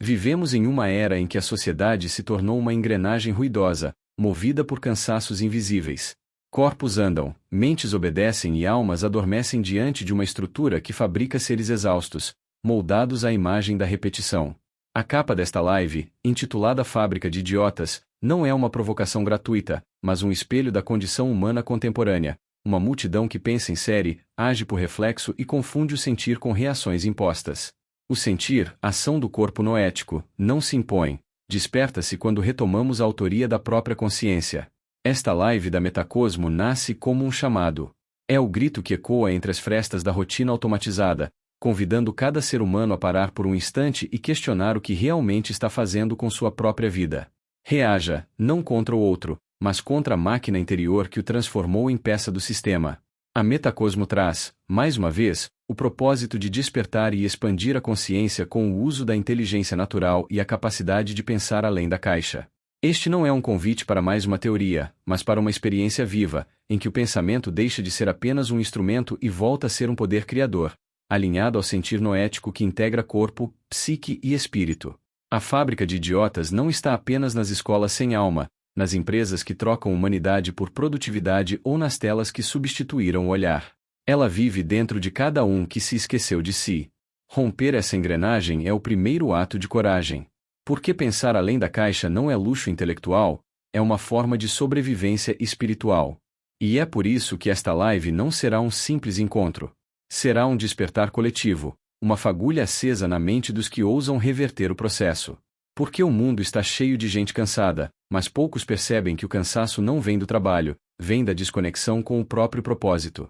Vivemos em uma era em que a sociedade se tornou uma engrenagem ruidosa, movida por cansaços invisíveis. Corpos andam, mentes obedecem e almas adormecem diante de uma estrutura que fabrica seres exaustos, moldados à imagem da repetição. A capa desta live, intitulada Fábrica de Idiotas, não é uma provocação gratuita, mas um espelho da condição humana contemporânea, uma multidão que pensa em série, age por reflexo e confunde o sentir com reações impostas. O sentir, ação do corpo noético, não se impõe, desperta-se quando retomamos a autoria da própria consciência. Esta live da Metacosmo nasce como um chamado. É o grito que ecoa entre as frestas da rotina automatizada, convidando cada ser humano a parar por um instante e questionar o que realmente está fazendo com sua própria vida. Reaja, não contra o outro, mas contra a máquina interior que o transformou em peça do sistema. A Metacosmo traz, mais uma vez, o propósito de despertar e expandir a consciência com o uso da inteligência natural e a capacidade de pensar além da caixa. Este não é um convite para mais uma teoria, mas para uma experiência viva, em que o pensamento deixa de ser apenas um instrumento e volta a ser um poder criador, alinhado ao sentir noético que integra corpo, psique e espírito. A fábrica de idiotas não está apenas nas escolas sem alma, nas empresas que trocam humanidade por produtividade ou nas telas que substituíram o olhar. Ela vive dentro de cada um que se esqueceu de si. Romper essa engrenagem é o primeiro ato de coragem. Porque pensar além da caixa não é luxo intelectual, é uma forma de sobrevivência espiritual. E é por isso que esta live não será um simples encontro. Será um despertar coletivo, uma fagulha acesa na mente dos que ousam reverter o processo. Porque o mundo está cheio de gente cansada, mas poucos percebem que o cansaço não vem do trabalho, vem da desconexão com o próprio propósito.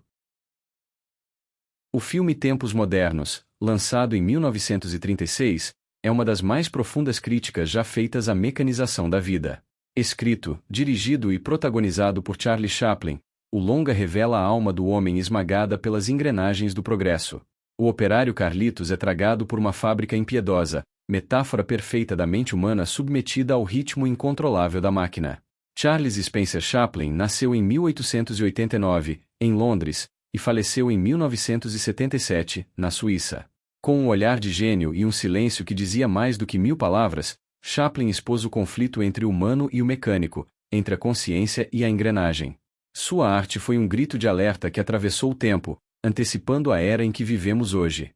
O filme Tempos Modernos, lançado em 1936, é uma das mais profundas críticas já feitas à mecanização da vida. Escrito, dirigido e protagonizado por Charlie Chaplin, o longa revela a alma do homem esmagada pelas engrenagens do progresso. O operário Carlitos é tragado por uma fábrica impiedosa, metáfora perfeita da mente humana submetida ao ritmo incontrolável da máquina. Charles Spencer Chaplin nasceu em 1889, em Londres, e faleceu em 1977, na Suíça. Com um olhar de gênio e um silêncio que dizia mais do que 1000 palavras, Chaplin expôs o conflito entre o humano e o mecânico, entre a consciência e a engrenagem. Sua arte foi um grito de alerta que atravessou o tempo, antecipando a era em que vivemos hoje.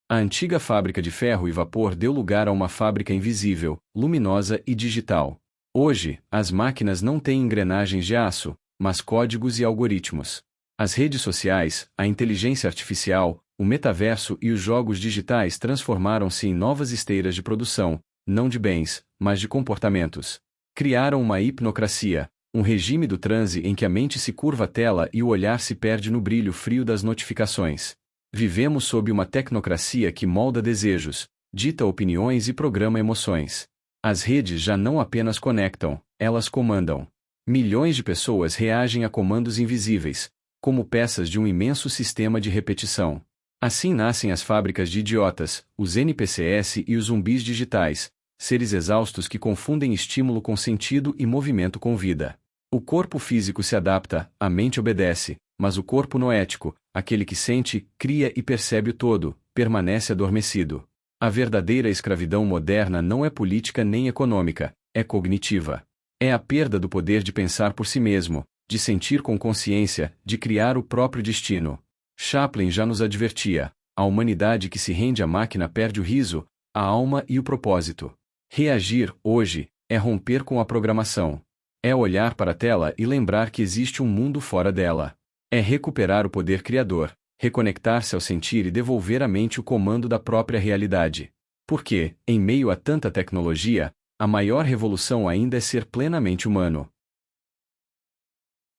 A antiga fábrica de ferro e vapor deu lugar a uma fábrica invisível, luminosa e digital. Hoje, as máquinas não têm engrenagens de aço, mas códigos e algoritmos. As redes sociais, a inteligência artificial, o metaverso e os jogos digitais transformaram-se em novas esteiras de produção, não de bens, mas de comportamentos. Criaram uma hipnocracia, um regime do transe em que a mente se curva à tela e o olhar se perde no brilho frio das notificações. Vivemos sob uma tecnocracia que molda desejos, dita opiniões e programa emoções. As redes já não apenas conectam, elas comandam. Milhões de pessoas reagem a comandos invisíveis, como peças de um imenso sistema de repetição. Assim nascem as fábricas de idiotas, os NPCs e os zumbis digitais, seres exaustos que confundem estímulo com sentido e movimento com vida. O corpo físico se adapta, a mente obedece, mas o corpo noético, aquele que sente, cria e percebe o todo, permanece adormecido. A verdadeira escravidão moderna não é política nem econômica, é cognitiva. É a perda do poder de pensar por si mesmo, de sentir com consciência, de criar o próprio destino. Chaplin já nos advertia: a humanidade que se rende à máquina perde o riso, a alma e o propósito. Reagir, hoje, é romper com a programação. É olhar para a tela e lembrar que existe um mundo fora dela. É recuperar o poder criador, reconectar-se ao sentir e devolver à mente o comando da própria realidade. Porque, em meio a tanta tecnologia, a maior revolução ainda é ser plenamente humano.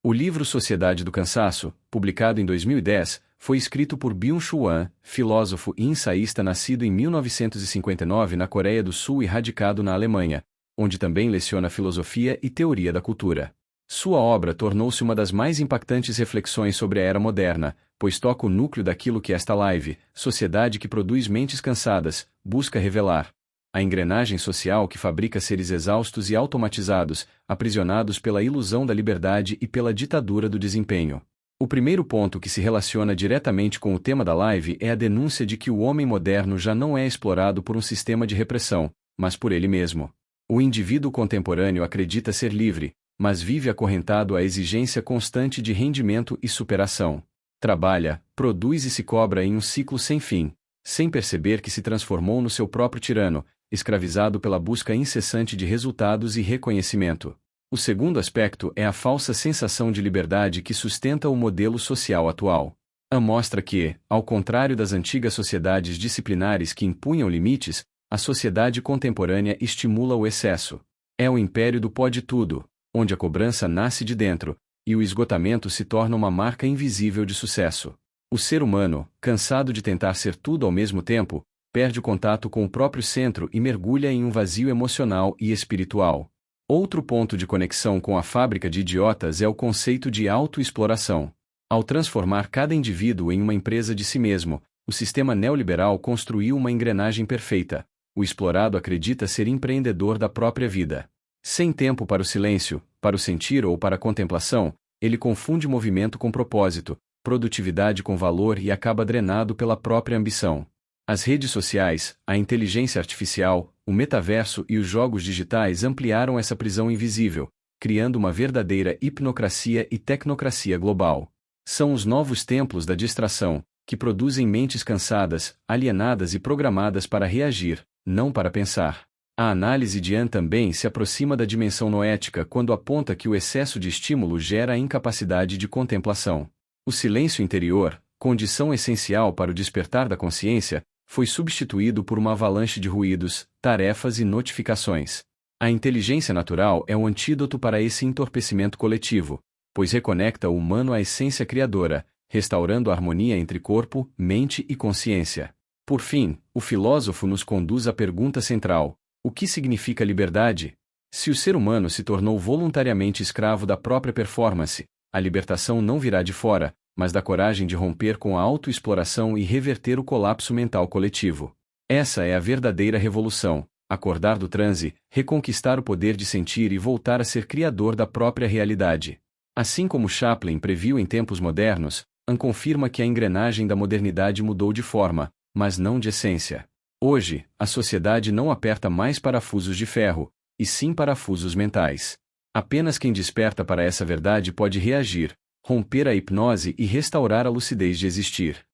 O livro Sociedade do Cansaço, publicado em 2010, foi escrito por Byung-Chul Han, filósofo e ensaísta nascido em 1959 na Coreia do Sul e radicado na Alemanha, onde também leciona filosofia e teoria da cultura. Sua obra tornou-se uma das mais impactantes reflexões sobre a era moderna, pois toca o núcleo daquilo que esta live, sociedade que produz mentes cansadas, busca revelar. A engrenagem social que fabrica seres exaustos e automatizados, aprisionados pela ilusão da liberdade e pela ditadura do desempenho. O primeiro ponto que se relaciona diretamente com o tema da live é a denúncia de que o homem moderno já não é explorado por um sistema de repressão, mas por ele mesmo. O indivíduo contemporâneo acredita ser livre, mas vive acorrentado à exigência constante de rendimento e superação. Trabalha, produz e se cobra em um ciclo sem fim, sem perceber que se transformou no seu próprio tirano, escravizado pela busca incessante de resultados e reconhecimento. O segundo aspecto é a falsa sensação de liberdade que sustenta o modelo social atual. Mostra que, ao contrário das antigas sociedades disciplinares que impunham limites, a sociedade contemporânea estimula o excesso. É o império do pode tudo, onde a cobrança nasce de dentro, e o esgotamento se torna uma marca invisível de sucesso. O ser humano, cansado de tentar ser tudo ao mesmo tempo, perde o contato com o próprio centro e mergulha em um vazio emocional e espiritual. Outro ponto de conexão com a fábrica de idiotas é o conceito de autoexploração. Ao transformar cada indivíduo em uma empresa de si mesmo, o sistema neoliberal construiu uma engrenagem perfeita. O explorado acredita ser empreendedor da própria vida. Sem tempo para o silêncio, para o sentir ou para a contemplação, ele confunde movimento com propósito, produtividade com valor e acaba drenado pela própria ambição. As redes sociais, a inteligência artificial, o metaverso e os jogos digitais ampliaram essa prisão invisível, criando uma verdadeira hipnocracia e tecnocracia global. São os novos templos da distração, que produzem mentes cansadas, alienadas e programadas para reagir, não para pensar. A análise de Ann também se aproxima da dimensão noética quando aponta que o excesso de estímulo gera a incapacidade de contemplação. O silêncio interior, condição essencial para o despertar da consciência, foi substituído por uma avalanche de ruídos, tarefas e notificações. A inteligência natural é o antídoto para esse entorpecimento coletivo, pois reconecta o humano à essência criadora, restaurando a harmonia entre corpo, mente e consciência. Por fim, o filósofo nos conduz à pergunta central: o que significa liberdade? Se o ser humano se tornou voluntariamente escravo da própria performance, a libertação não virá de fora, mas da coragem de romper com a autoexploração e reverter o colapso mental coletivo. Essa é a verdadeira revolução: acordar do transe, reconquistar o poder de sentir e voltar a ser criador da própria realidade. Assim como Chaplin previu em tempos modernos, Ann confirma que a engrenagem da modernidade mudou de forma, mas não de essência. Hoje, a sociedade não aperta mais parafusos de ferro, e sim parafusos mentais. Apenas quem desperta para essa verdade pode reagir, romper a hipnose e restaurar a lucidez de existir.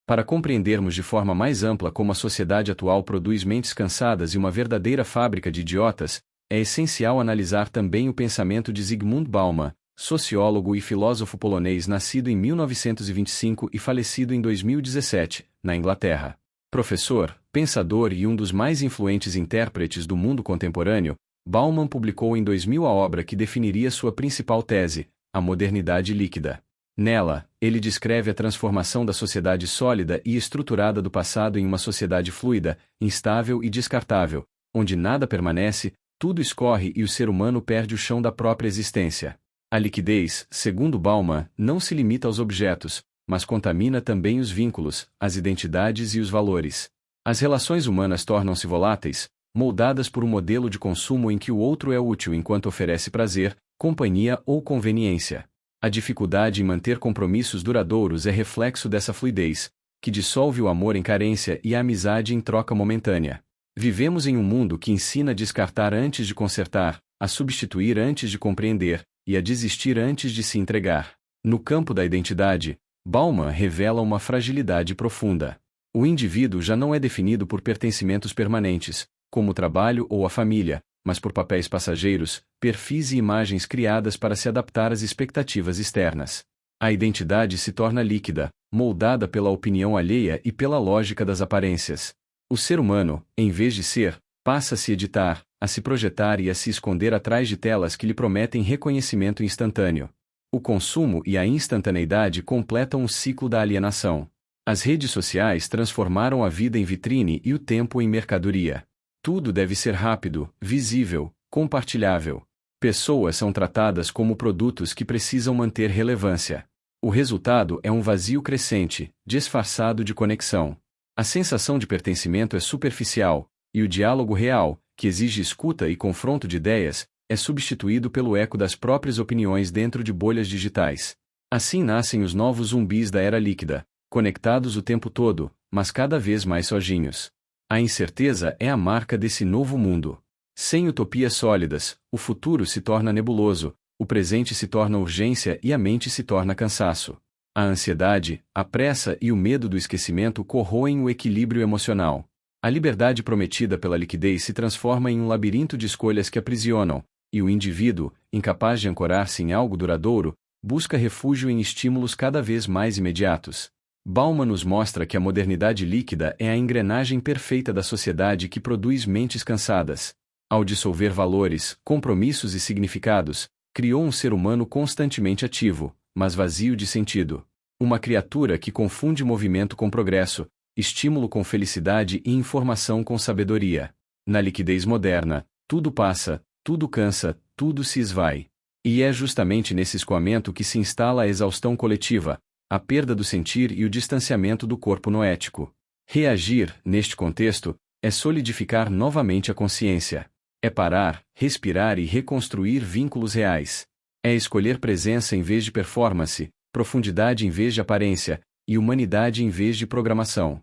Para compreendermos de forma mais ampla como a sociedade atual produz mentes cansadas e uma verdadeira fábrica de idiotas, é essencial analisar também o pensamento de Zygmunt Bauman, sociólogo e filósofo polonês nascido em 1925 e falecido em 2017, na Inglaterra. Professor, pensador e um dos mais influentes intérpretes do mundo contemporâneo, Bauman publicou em 2000 a obra que definiria sua principal tese, a modernidade líquida. Nela, ele descreve a transformação da sociedade sólida e estruturada do passado em uma sociedade fluida, instável e descartável, onde nada permanece, tudo escorre e o ser humano perde o chão da própria existência. A liquidez, segundo Bauman, não se limita aos objetos, mas contamina também os vínculos, as identidades e os valores. As relações humanas tornam-se voláteis, moldadas por um modelo de consumo em que o outro é útil enquanto oferece prazer, companhia ou conveniência. A dificuldade em manter compromissos duradouros é reflexo dessa fluidez, que dissolve o amor em carência e a amizade em troca momentânea. Vivemos em um mundo que ensina a descartar antes de consertar, a substituir antes de compreender, e a desistir antes de se entregar. No campo da identidade, Bauman revela uma fragilidade profunda. O indivíduo já não é definido por pertencimentos permanentes, como o trabalho ou a família, mas por papéis passageiros, perfis e imagens criadas para se adaptar às expectativas externas. A identidade se torna líquida, moldada pela opinião alheia e pela lógica das aparências. O ser humano, em vez de ser, passa a se editar, a se projetar e a se esconder atrás de telas que lhe prometem reconhecimento instantâneo. O consumo e a instantaneidade completam o ciclo da alienação. As redes sociais transformaram a vida em vitrine e o tempo em mercadoria. Tudo deve ser rápido, visível, compartilhável. Pessoas são tratadas como produtos que precisam manter relevância. O resultado é um vazio crescente, disfarçado de conexão. A sensação de pertencimento é superficial, e o diálogo real, que exige escuta e confronto de ideias, é substituído pelo eco das próprias opiniões dentro de bolhas digitais. Assim nascem os novos zumbis da era líquida, conectados o tempo todo, mas cada vez mais sozinhos. A incerteza é a marca desse novo mundo. Sem utopias sólidas, o futuro se torna nebuloso, o presente se torna urgência e a mente se torna cansaço. A ansiedade, a pressa e o medo do esquecimento corroem o equilíbrio emocional. A liberdade prometida pela liquidez se transforma em um labirinto de escolhas que aprisionam, e o indivíduo, incapaz de ancorar-se em algo duradouro, busca refúgio em estímulos cada vez mais imediatos. Bauman nos mostra que a modernidade líquida é a engrenagem perfeita da sociedade que produz mentes cansadas. Ao dissolver valores, compromissos e significados, criou um ser humano constantemente ativo, mas vazio de sentido. Uma criatura que confunde movimento com progresso, estímulo com felicidade e informação com sabedoria. Na liquidez moderna, tudo passa, tudo cansa, tudo se esvai. E é justamente nesse escoamento que se instala a exaustão coletiva, a perda do sentir e o distanciamento do corpo noético. Reagir, neste contexto, é solidificar novamente a consciência. É parar, respirar e reconstruir vínculos reais. É escolher presença em vez de performance, profundidade em vez de aparência, e humanidade em vez de programação.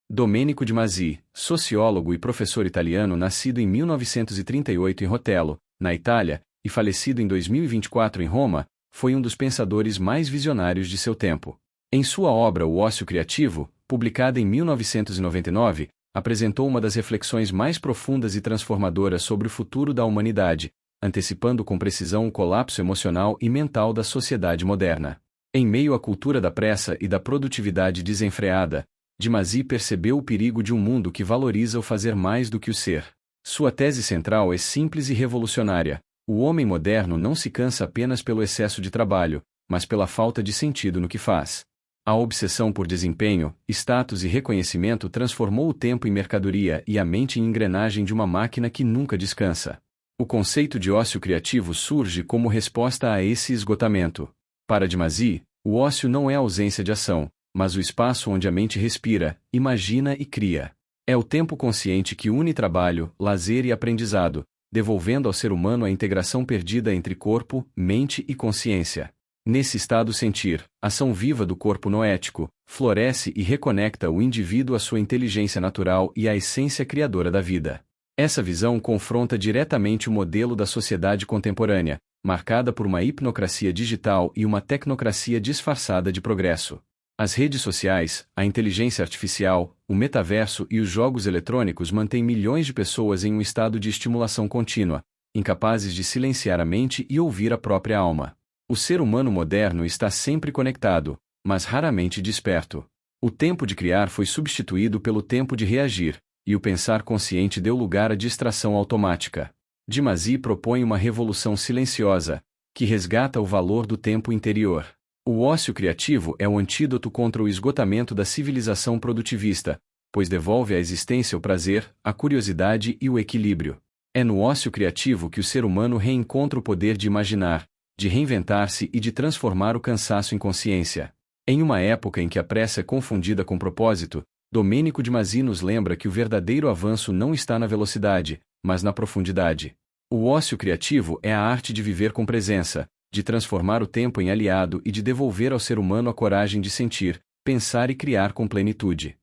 Domenico de Masi, sociólogo e professor italiano nascido em 1938 em Rotello, na Itália, e falecido em 2024 em Roma, foi um dos pensadores mais visionários de seu tempo. Em sua obra O Ócio Criativo, publicada em 1999, apresentou uma das reflexões mais profundas e transformadoras sobre o futuro da humanidade, antecipando com precisão o colapso emocional e mental da sociedade moderna. Em meio à cultura da pressa e da produtividade desenfreada, de Masi percebeu o perigo de um mundo que valoriza o fazer mais do que o ser. Sua tese central é simples e revolucionária: o homem moderno não se cansa apenas pelo excesso de trabalho, mas pela falta de sentido no que faz. A obsessão por desempenho, status e reconhecimento transformou o tempo em mercadoria e a mente em engrenagem de uma máquina que nunca descansa. O conceito de ócio criativo surge como resposta a esse esgotamento. Para de Masi, o ócio não é a ausência de ação, mas o espaço onde a mente respira, imagina e cria. É o tempo consciente que une trabalho, lazer e aprendizado, devolvendo ao ser humano a integração perdida entre corpo, mente e consciência. Nesse estado sentir, ação viva do corpo noético, floresce e reconecta o indivíduo à sua inteligência natural e à essência criadora da vida. Essa visão confronta diretamente o modelo da sociedade contemporânea, marcada por uma hipnocracia digital e uma tecnocracia disfarçada de progresso. As redes sociais, a inteligência artificial, o metaverso e os jogos eletrônicos mantêm milhões de pessoas em um estado de estimulação contínua, incapazes de silenciar a mente e ouvir a própria alma. O ser humano moderno está sempre conectado, mas raramente desperto. O tempo de criar foi substituído pelo tempo de reagir, e o pensar consciente deu lugar à distração automática. De Masi propõe uma revolução silenciosa, que resgata o valor do tempo interior. O ócio criativo é o antídoto contra o esgotamento da civilização produtivista, pois devolve à existência o prazer, a curiosidade e o equilíbrio. É no ócio criativo que o ser humano reencontra o poder de imaginar, de reinventar-se e de transformar o cansaço em consciência. Em uma época em que a pressa é confundida com propósito, Domenico de Masi nos lembra que o verdadeiro avanço não está na velocidade, mas na profundidade. O ócio criativo é a arte de viver com presença, de transformar o tempo em aliado e de devolver ao ser humano a coragem de sentir, pensar e criar com plenitude.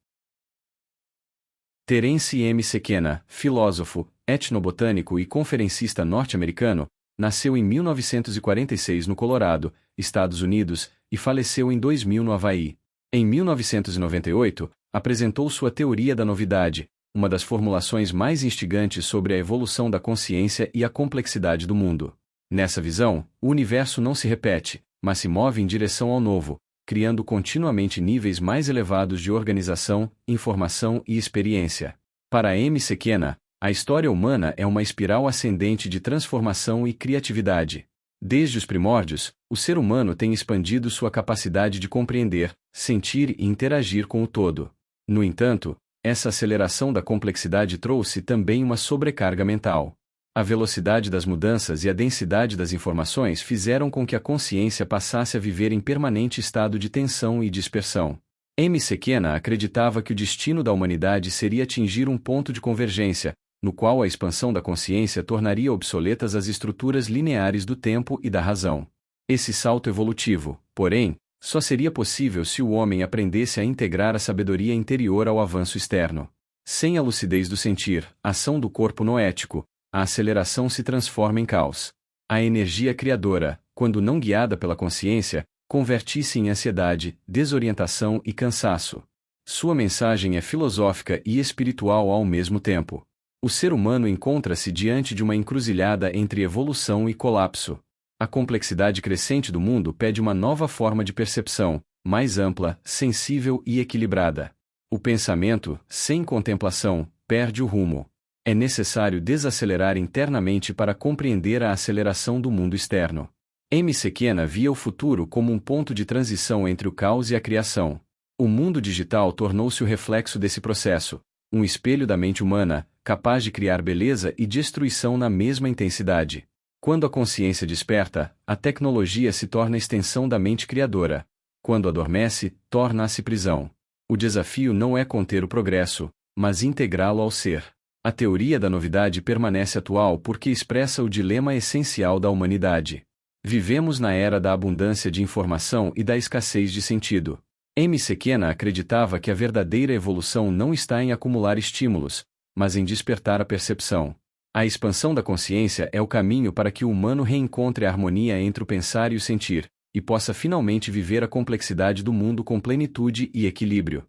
Terence M. McKenna, filósofo, etnobotânico e conferencista norte-americano, nasceu em 1946 no Colorado, Estados Unidos, e faleceu em 2000 no Havaí. Em 1998, apresentou sua teoria da novidade, uma das formulações mais instigantes sobre a evolução da consciência e a complexidade do mundo. Nessa visão, o universo não se repete, mas se move em direção ao novo, criando continuamente níveis mais elevados de organização, informação e experiência. Para M. McKenna, a história humana é uma espiral ascendente de transformação e criatividade. Desde os primórdios, o ser humano tem expandido sua capacidade de compreender, sentir e interagir com o todo. No entanto, essa aceleração da complexidade trouxe também uma sobrecarga mental. A velocidade das mudanças e a densidade das informações fizeram com que a consciência passasse a viver em permanente estado de tensão e dispersão. M. McKenna acreditava que o destino da humanidade seria atingir um ponto de convergência, no qual a expansão da consciência tornaria obsoletas as estruturas lineares do tempo e da razão. Esse salto evolutivo, porém, só seria possível se o homem aprendesse a integrar a sabedoria interior ao avanço externo. Sem a lucidez do sentir, ação do corpo noético, a aceleração se transforma em caos. A energia criadora, quando não guiada pela consciência, converte-se em ansiedade, desorientação e cansaço. Sua mensagem é filosófica e espiritual ao mesmo tempo. O ser humano encontra-se diante de uma encruzilhada entre evolução e colapso. A complexidade crescente do mundo pede uma nova forma de percepção, mais ampla, sensível e equilibrada. O pensamento, sem contemplação, perde o rumo. É necessário desacelerar internamente para compreender a aceleração do mundo externo. M. Sekena via o futuro como um ponto de transição entre o caos e a criação. O mundo digital tornou-se o reflexo desse processo, um espelho da mente humana, capaz de criar beleza e destruição na mesma intensidade. Quando a consciência desperta, a tecnologia se torna extensão da mente criadora. Quando adormece, torna-se prisão. O desafio não é conter o progresso, mas integrá-lo ao ser. A teoria da novidade permanece atual porque expressa o dilema essencial da humanidade. Vivemos na era da abundância de informação e da escassez de sentido. M. Sekena acreditava que a verdadeira evolução não está em acumular estímulos, mas em despertar a percepção. A expansão da consciência é o caminho para que o humano reencontre a harmonia entre o pensar e o sentir, e possa finalmente viver a complexidade do mundo com plenitude e equilíbrio.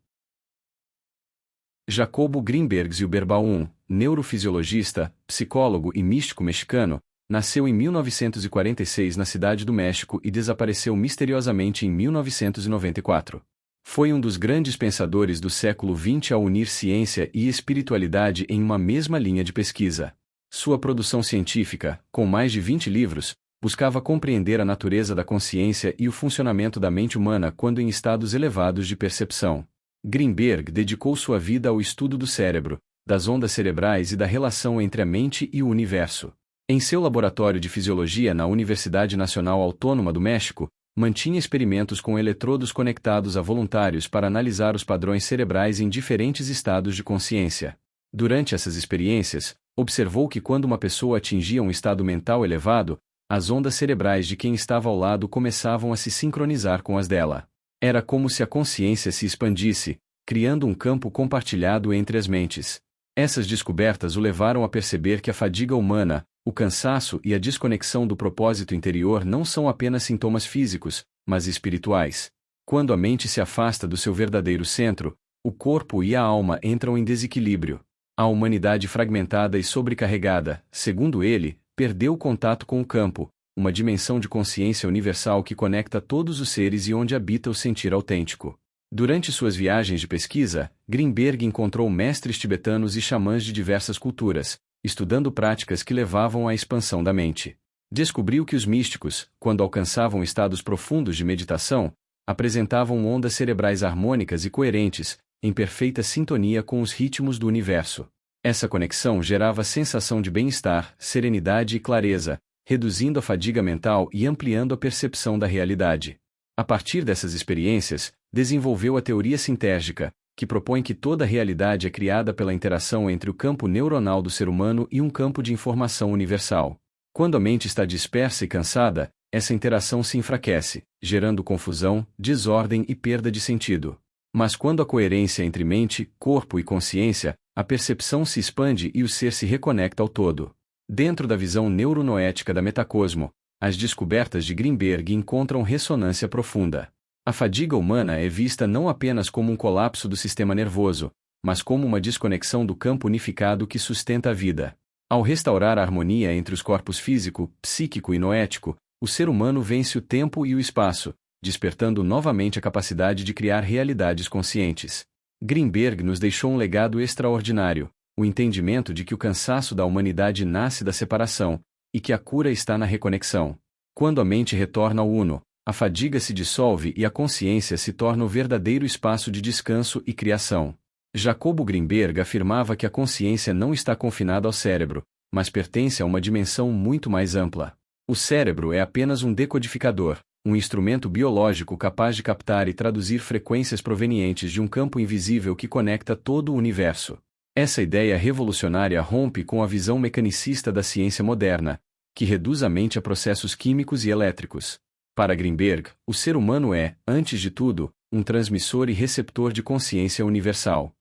Jacobo Greenberg Zilberbaum, neurofisiologista, psicólogo e místico mexicano, nasceu em 1946 na Cidade do México e desapareceu misteriosamente em 1994. Foi um dos grandes pensadores do século XX ao unir ciência e espiritualidade em uma mesma linha de pesquisa. Sua produção científica, com mais de 20 livros, buscava compreender a natureza da consciência e o funcionamento da mente humana quando em estados elevados de percepção. Greenberg dedicou sua vida ao estudo do cérebro, das ondas cerebrais e da relação entre a mente e o universo. Em seu laboratório de fisiologia na Universidade Nacional Autônoma do México, mantinha experimentos com eletrodos conectados a voluntários para analisar os padrões cerebrais em diferentes estados de consciência. Durante essas experiências, observou que quando uma pessoa atingia um estado mental elevado, as ondas cerebrais de quem estava ao lado começavam a se sincronizar com as dela. Era como se a consciência se expandisse, criando um campo compartilhado entre as mentes. Essas descobertas o levaram a perceber que a fadiga humana, o cansaço e a desconexão do propósito interior não são apenas sintomas físicos, mas espirituais. Quando a mente se afasta do seu verdadeiro centro, o corpo e a alma entram em desequilíbrio. A humanidade fragmentada e sobrecarregada, segundo ele, perdeu o contato com o campo, uma dimensão de consciência universal que conecta todos os seres e onde habita o sentir autêntico. Durante suas viagens de pesquisa, Greenberg encontrou mestres tibetanos e xamãs de diversas culturas, estudando práticas que levavam à expansão da mente. Descobriu que os místicos, quando alcançavam estados profundos de meditação, apresentavam ondas cerebrais harmônicas e coerentes, em perfeita sintonia com os ritmos do universo. Essa conexão gerava sensação de bem-estar, serenidade e clareza, reduzindo a fadiga mental e ampliando a percepção da realidade. A partir dessas experiências, desenvolveu a teoria sintérgica, que propõe que toda a realidade é criada pela interação entre o campo neuronal do ser humano e um campo de informação universal. Quando a mente está dispersa e cansada, essa interação se enfraquece, gerando confusão, desordem e perda de sentido. Mas quando a coerência entre mente, corpo e consciência, a percepção se expande e o ser se reconecta ao todo. Dentro da visão neuronoética da metacosmo, as descobertas de Greenberg encontram ressonância profunda. A fadiga humana é vista não apenas como um colapso do sistema nervoso, mas como uma desconexão do campo unificado que sustenta a vida. Ao restaurar a harmonia entre os corpos físico, psíquico e noético, o ser humano vence o tempo e o espaço, despertando novamente a capacidade de criar realidades conscientes. Greenberg nos deixou um legado extraordinário, o entendimento de que o cansaço da humanidade nasce da separação, e que a cura está na reconexão. Quando a mente retorna ao uno, a fadiga se dissolve e a consciência se torna o verdadeiro espaço de descanso e criação. Jacobo Greenberg afirmava que a consciência não está confinada ao cérebro, mas pertence a uma dimensão muito mais ampla. O cérebro é apenas um decodificador, um instrumento biológico capaz de captar e traduzir frequências provenientes de um campo invisível que conecta todo o universo. Essa ideia revolucionária rompe com a visão mecanicista da ciência moderna, que reduz a mente a processos químicos e elétricos. Para Grinberg, o ser humano é, antes de tudo, um transmissor e receptor de consciência universal.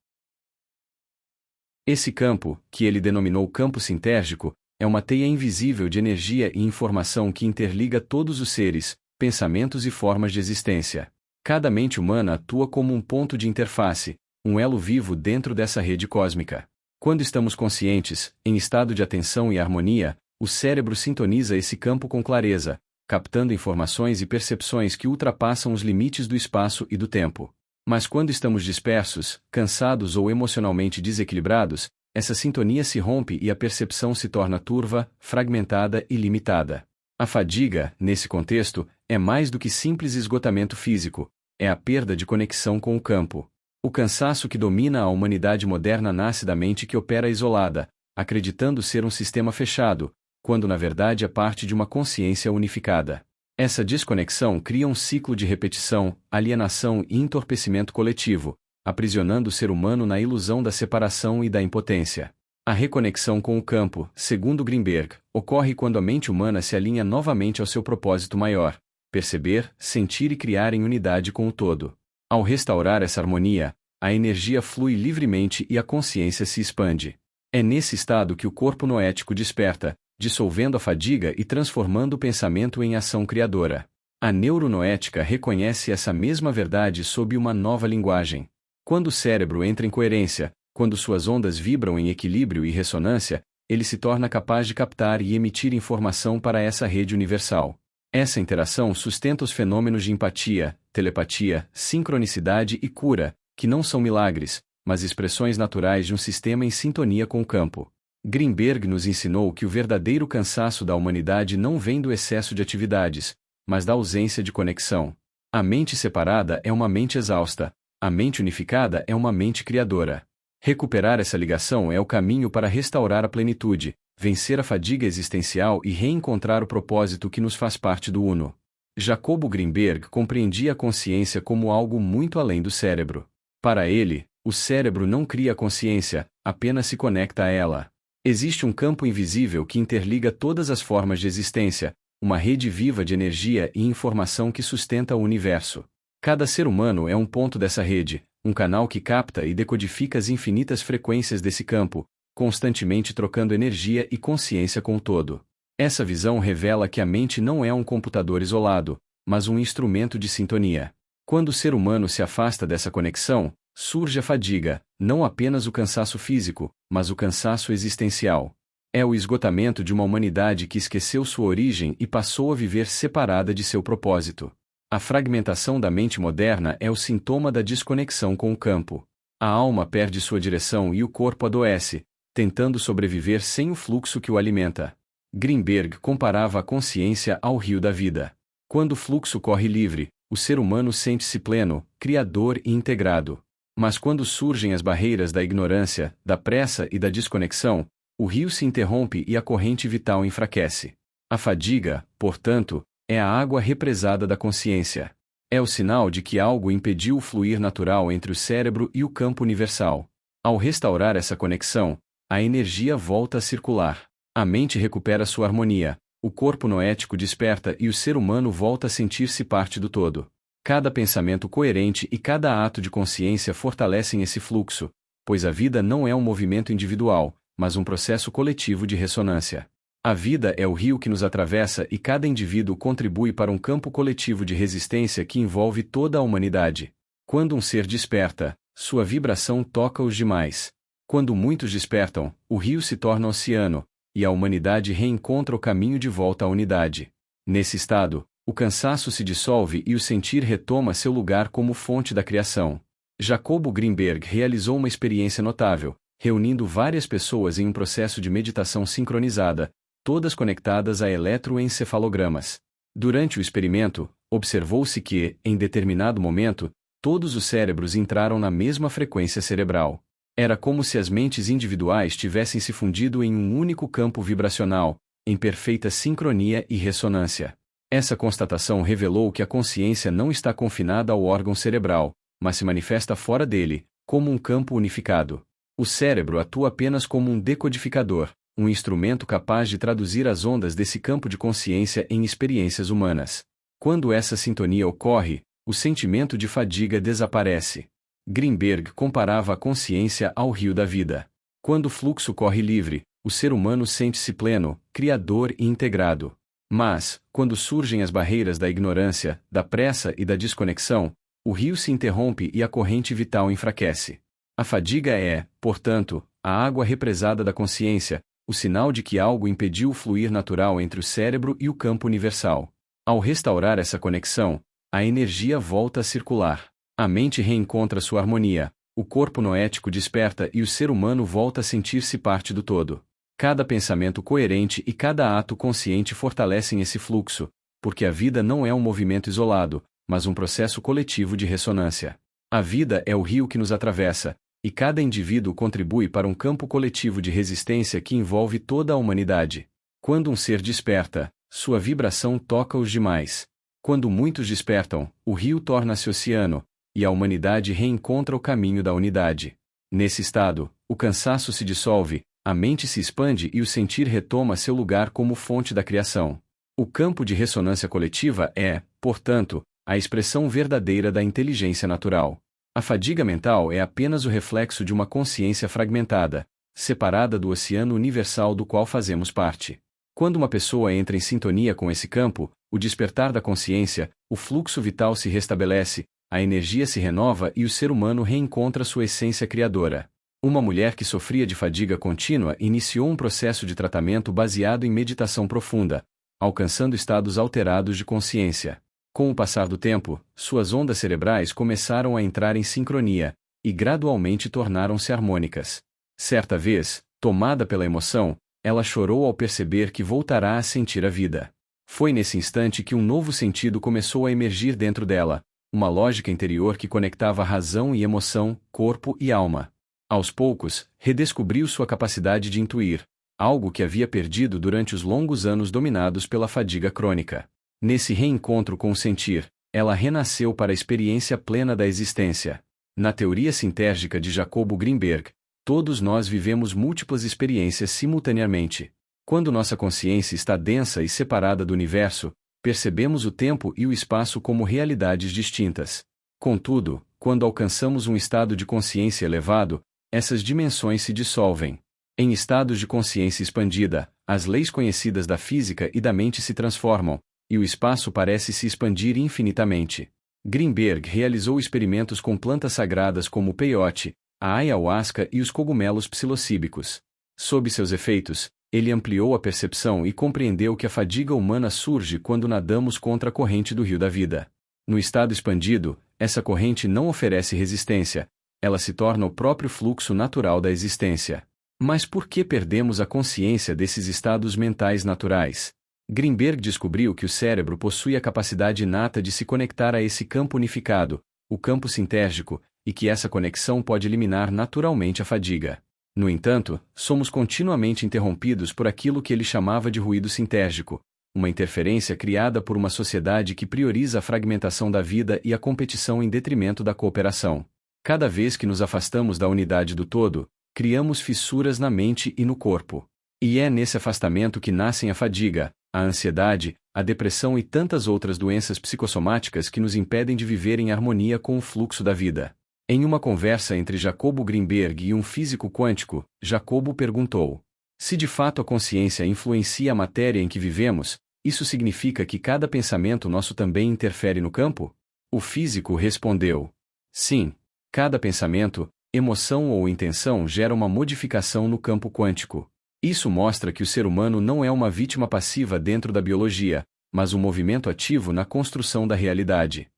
Esse campo, que ele denominou campo sintérgico, é uma teia invisível de energia e informação que interliga todos os seres, pensamentos e formas de existência. Cada mente humana atua como um ponto de interface, um elo vivo dentro dessa rede cósmica. Quando estamos conscientes, em estado de atenção e harmonia, o cérebro sintoniza esse campo com clareza, captando informações e percepções que ultrapassam os limites do espaço e do tempo. Mas quando estamos dispersos, cansados ou emocionalmente desequilibrados, essa sintonia se rompe e a percepção se torna turva, fragmentada e limitada. A fadiga, nesse contexto, é mais do que simples esgotamento físico, é a perda de conexão com o campo. O cansaço que domina a humanidade moderna nasce da mente que opera isolada, acreditando ser um sistema fechado, quando na verdade é parte de uma consciência unificada. Essa desconexão cria um ciclo de repetição, alienação e entorpecimento coletivo, aprisionando o ser humano na ilusão da separação e da impotência. A reconexão com o campo, segundo Grinberg, ocorre quando a mente humana se alinha novamente ao seu propósito maior: perceber, sentir e criar em unidade com o todo. Ao restaurar essa harmonia, a energia flui livremente e a consciência se expande. É nesse estado que o corpo noético desperta, dissolvendo a fadiga e transformando o pensamento em ação criadora. A neuronoética reconhece essa mesma verdade sob uma nova linguagem. Quando o cérebro entra em coerência, quando suas ondas vibram em equilíbrio e ressonância, ele se torna capaz de captar e emitir informação para essa rede universal. Essa interação sustenta os fenômenos de empatia, telepatia, sincronicidade e cura, que não são milagres, mas expressões naturais de um sistema em sintonia com o campo. Grinberg nos ensinou que o verdadeiro cansaço da humanidade não vem do excesso de atividades, mas da ausência de conexão. A mente separada é uma mente exausta, a mente unificada é uma mente criadora. Recuperar essa ligação é o caminho para restaurar a plenitude, vencer a fadiga existencial e reencontrar o propósito que nos faz parte do Uno. Jacobo Grinberg compreendia a consciência como algo muito além do cérebro. Para ele, o cérebro não cria a consciência, apenas se conecta a ela. Existe um campo invisível que interliga todas as formas de existência, uma rede viva de energia e informação que sustenta o universo. Cada ser humano é um ponto dessa rede, um canal que capta e decodifica as infinitas frequências desse campo, constantemente trocando energia e consciência com o todo. Essa visão revela que a mente não é um computador isolado, mas um instrumento de sintonia. Quando o ser humano se afasta dessa conexão, surge a fadiga, não apenas o cansaço físico, mas o cansaço existencial. É o esgotamento de uma humanidade que esqueceu sua origem e passou a viver separada de seu propósito. A fragmentação da mente moderna é o sintoma da desconexão com o campo. A alma perde sua direção e o corpo adoece, tentando sobreviver sem o fluxo que o alimenta. Grinberg comparava a consciência ao rio da vida. Quando o fluxo corre livre, o ser humano sente-se pleno, criador e integrado. Mas quando surgem as barreiras da ignorância, da pressa e da desconexão, o rio se interrompe e a corrente vital enfraquece. A fadiga, portanto, é a água represada da consciência. É o sinal de que algo impediu o fluir natural entre o cérebro e o campo universal. Ao restaurar essa conexão, a energia volta a circular. A mente recupera sua harmonia, o corpo noético desperta e o ser humano volta a sentir-se parte do todo. Cada pensamento coerente e cada ato de consciência fortalecem esse fluxo, pois a vida não é um movimento individual, mas um processo coletivo de ressonância. A vida é o rio que nos atravessa e cada indivíduo contribui para um campo coletivo de resistência que envolve toda a humanidade. Quando um ser desperta, sua vibração toca os demais. Quando muitos despertam, o rio se torna oceano, e a humanidade reencontra o caminho de volta à unidade. Nesse estado, o cansaço se dissolve e o sentir retoma seu lugar como fonte da criação. Jacobo Grinberg realizou uma experiência notável, reunindo várias pessoas em um processo de meditação sincronizada, todas conectadas a eletroencefalogramas. Durante o experimento, observou-se que, em determinado momento, todos os cérebros entraram na mesma frequência cerebral. Era como se as mentes individuais tivessem se fundido em um único campo vibracional, em perfeita sincronia e ressonância. Essa constatação revelou que a consciência não está confinada ao órgão cerebral, mas se manifesta fora dele, como um campo unificado. O cérebro atua apenas como um decodificador, um instrumento capaz de traduzir as ondas desse campo de consciência em experiências humanas. Quando essa sintonia ocorre, o sentimento de fadiga desaparece. Grinberg comparava a consciência ao rio da vida. Quando o fluxo corre livre, o ser humano sente-se pleno, criador e integrado. Mas, quando surgem as barreiras da ignorância, da pressa e da desconexão, o rio se interrompe e a corrente vital enfraquece. A fadiga é, portanto, a água represada da consciência, o sinal de que algo impediu o fluir natural entre o cérebro e o campo universal. Ao restaurar essa conexão, a energia volta a circular. A mente reencontra sua harmonia, o corpo noético desperta e o ser humano volta a sentir-se parte do todo. Cada pensamento coerente e cada ato consciente fortalecem esse fluxo, porque a vida não é um movimento isolado, mas um processo coletivo de ressonância. A vida é o rio que nos atravessa, e cada indivíduo contribui para um campo coletivo de resistência que envolve toda a humanidade. Quando um ser desperta, sua vibração toca os demais. Quando muitos despertam, o rio torna-se oceano, e a humanidade reencontra o caminho da unidade. Nesse estado, o cansaço se dissolve, a mente se expande e o sentir retoma seu lugar como fonte da criação. O campo de ressonância coletiva é, portanto, a expressão verdadeira da inteligência natural. A fadiga mental é apenas o reflexo de uma consciência fragmentada, separada do oceano universal do qual fazemos parte. Quando uma pessoa entra em sintonia com esse campo, o despertar da consciência, o fluxo vital se restabelece, a energia se renova e o ser humano reencontra sua essência criadora. Uma mulher que sofria de fadiga contínua iniciou um processo de tratamento baseado em meditação profunda, alcançando estados alterados de consciência. Com o passar do tempo, suas ondas cerebrais começaram a entrar em sincronia, e gradualmente tornaram-se harmônicas. Certa vez, tomada pela emoção, ela chorou ao perceber que voltará a sentir a vida. Foi nesse instante que um novo sentido começou a emergir dentro dela, uma lógica interior que conectava razão e emoção, corpo e alma. Aos poucos, redescobriu sua capacidade de intuir, algo que havia perdido durante os longos anos dominados pela fadiga crônica. Nesse reencontro com o sentir, ela renasceu para a experiência plena da existência. Na teoria sintérgica de Jacobo Grinberg, todos nós vivemos múltiplas experiências simultaneamente. Quando nossa consciência está densa e separada do universo, percebemos o tempo e o espaço como realidades distintas. Contudo, quando alcançamos um estado de consciência elevado, essas dimensões se dissolvem. Em estados de consciência expandida, as leis conhecidas da física e da mente se transformam, e o espaço parece se expandir infinitamente. Grinberg realizou experimentos com plantas sagradas como o peiote, a ayahuasca e os cogumelos psilocíbicos. Sob seus efeitos, ele ampliou a percepção e compreendeu que a fadiga humana surge quando nadamos contra a corrente do rio da vida. No estado expandido, essa corrente não oferece resistência, ela se torna o próprio fluxo natural da existência. Mas por que perdemos a consciência desses estados mentais naturais? Grinberg descobriu que o cérebro possui a capacidade inata de se conectar a esse campo unificado, o campo sintérgico, e que essa conexão pode eliminar naturalmente a fadiga. No entanto, somos continuamente interrompidos por aquilo que ele chamava de ruído sintérgico, uma interferência criada por uma sociedade que prioriza a fragmentação da vida e a competição em detrimento da cooperação. Cada vez que nos afastamos da unidade do todo, criamos fissuras na mente e no corpo. E é nesse afastamento que nascem a fadiga, a ansiedade, a depressão e tantas outras doenças psicossomáticas que nos impedem de viver em harmonia com o fluxo da vida. Em uma conversa entre Jacobo Grinberg e um físico quântico, Jacobo perguntou: se de fato a consciência influencia a matéria em que vivemos, isso significa que cada pensamento nosso também interfere no campo? O físico respondeu: sim. Cada pensamento, emoção ou intenção gera uma modificação no campo quântico. Isso mostra que o ser humano não é uma vítima passiva dentro da biologia, mas um movimento ativo na construção da realidade.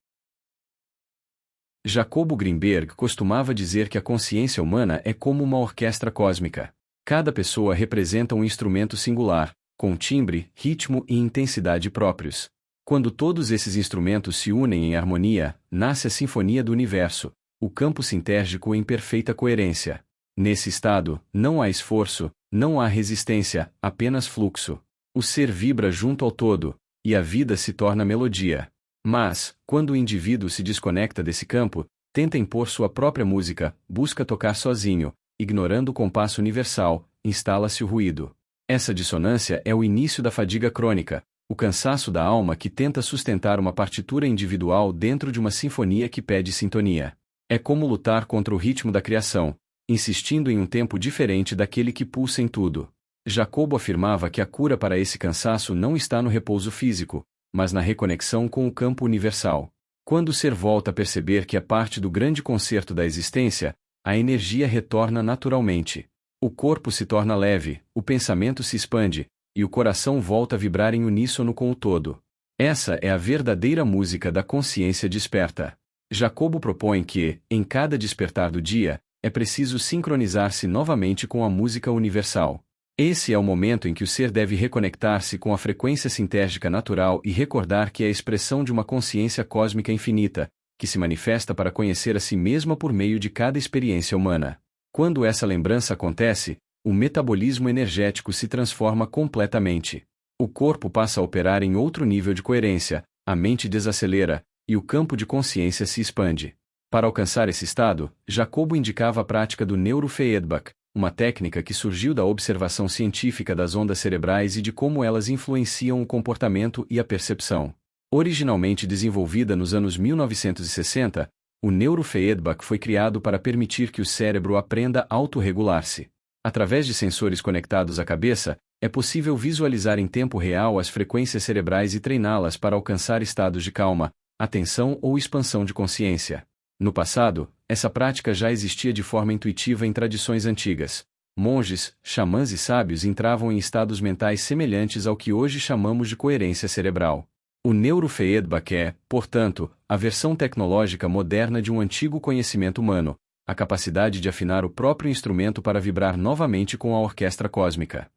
Jacobo Grinberg costumava dizer que a consciência humana é como uma orquestra cósmica. Cada pessoa representa um instrumento singular, com timbre, ritmo e intensidade próprios. Quando todos esses instrumentos se unem em harmonia, nasce a sinfonia do universo, o campo sintérgico em perfeita coerência. Nesse estado, não há esforço, não há resistência, apenas fluxo. O ser vibra junto ao todo, e a vida se torna melodia. Mas, quando o indivíduo se desconecta desse campo, tenta impor sua própria música, busca tocar sozinho, ignorando o compasso universal, instala-se o ruído. Essa dissonância é o início da fadiga crônica, o cansaço da alma que tenta sustentar uma partitura individual dentro de uma sinfonia que pede sintonia. É como lutar contra o ritmo da criação, insistindo em um tempo diferente daquele que pulsa em tudo. Jacobo afirmava que a cura para esse cansaço não está no repouso físico, mas na reconexão com o campo universal. Quando o ser volta a perceber que é parte do grande concerto da existência, a energia retorna naturalmente. O corpo se torna leve, o pensamento se expande, e o coração volta a vibrar em uníssono com o todo. Essa é a verdadeira música da consciência desperta. Jacobo propõe que, em cada despertar do dia, é preciso sincronizar-se novamente com a música universal. Esse é o momento em que o ser deve reconectar-se com a frequência sintérgica natural e recordar que é a expressão de uma consciência cósmica infinita, que se manifesta para conhecer a si mesma por meio de cada experiência humana. Quando essa lembrança acontece, o metabolismo energético se transforma completamente. O corpo passa a operar em outro nível de coerência, a mente desacelera, e o campo de consciência se expande. Para alcançar esse estado, Jacobo indicava a prática do neurofeedback, uma técnica que surgiu da observação científica das ondas cerebrais e de como elas influenciam o comportamento e a percepção. Originalmente desenvolvida nos anos 1960, o neurofeedback foi criado para permitir que o cérebro aprenda a autorregular-se. Através de sensores conectados à cabeça, é possível visualizar em tempo real as frequências cerebrais e treiná-las para alcançar estados de calma, atenção ou expansão de consciência. No passado, essa prática já existia de forma intuitiva em tradições antigas. Monges, xamãs e sábios entravam em estados mentais semelhantes ao que hoje chamamos de coerência cerebral. O neurofeedback é, portanto, a versão tecnológica moderna de um antigo conhecimento humano, a capacidade de afinar o próprio instrumento para vibrar novamente com a orquestra cósmica.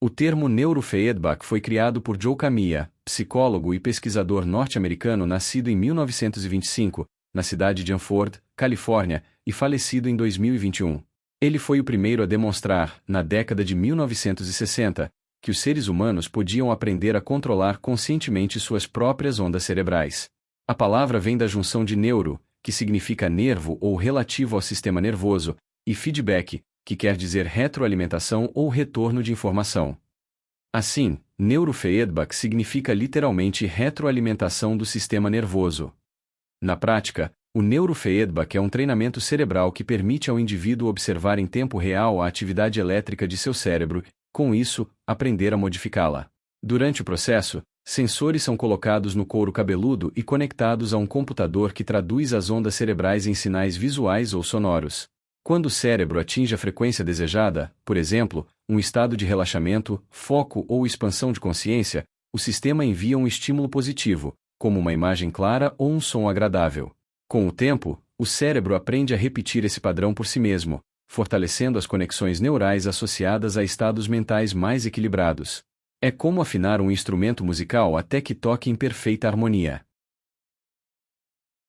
O termo neurofeedback foi criado por Joe Kamiya, psicólogo e pesquisador norte-americano nascido em 1925, na cidade de Hanford, Califórnia, e falecido em 2021. Ele foi o primeiro a demonstrar, na década de 1960, que os seres humanos podiam aprender a controlar conscientemente suas próprias ondas cerebrais. A palavra vem da junção de neuro, que significa nervo ou relativo ao sistema nervoso, e feedback, que quer dizer retroalimentação ou retorno de informação. Assim, neurofeedback significa literalmente retroalimentação do sistema nervoso. Na prática, o neurofeedback é um treinamento cerebral que permite ao indivíduo observar em tempo real a atividade elétrica de seu cérebro e, com isso, aprender a modificá-la. Durante o processo, sensores são colocados no couro cabeludo e conectados a um computador que traduz as ondas cerebrais em sinais visuais ou sonoros. Quando o cérebro atinge a frequência desejada, por exemplo, um estado de relaxamento, foco ou expansão de consciência, o sistema envia um estímulo positivo, como uma imagem clara ou um som agradável. Com o tempo, o cérebro aprende a repetir esse padrão por si mesmo, fortalecendo as conexões neurais associadas a estados mentais mais equilibrados. É como afinar um instrumento musical até que toque em perfeita harmonia.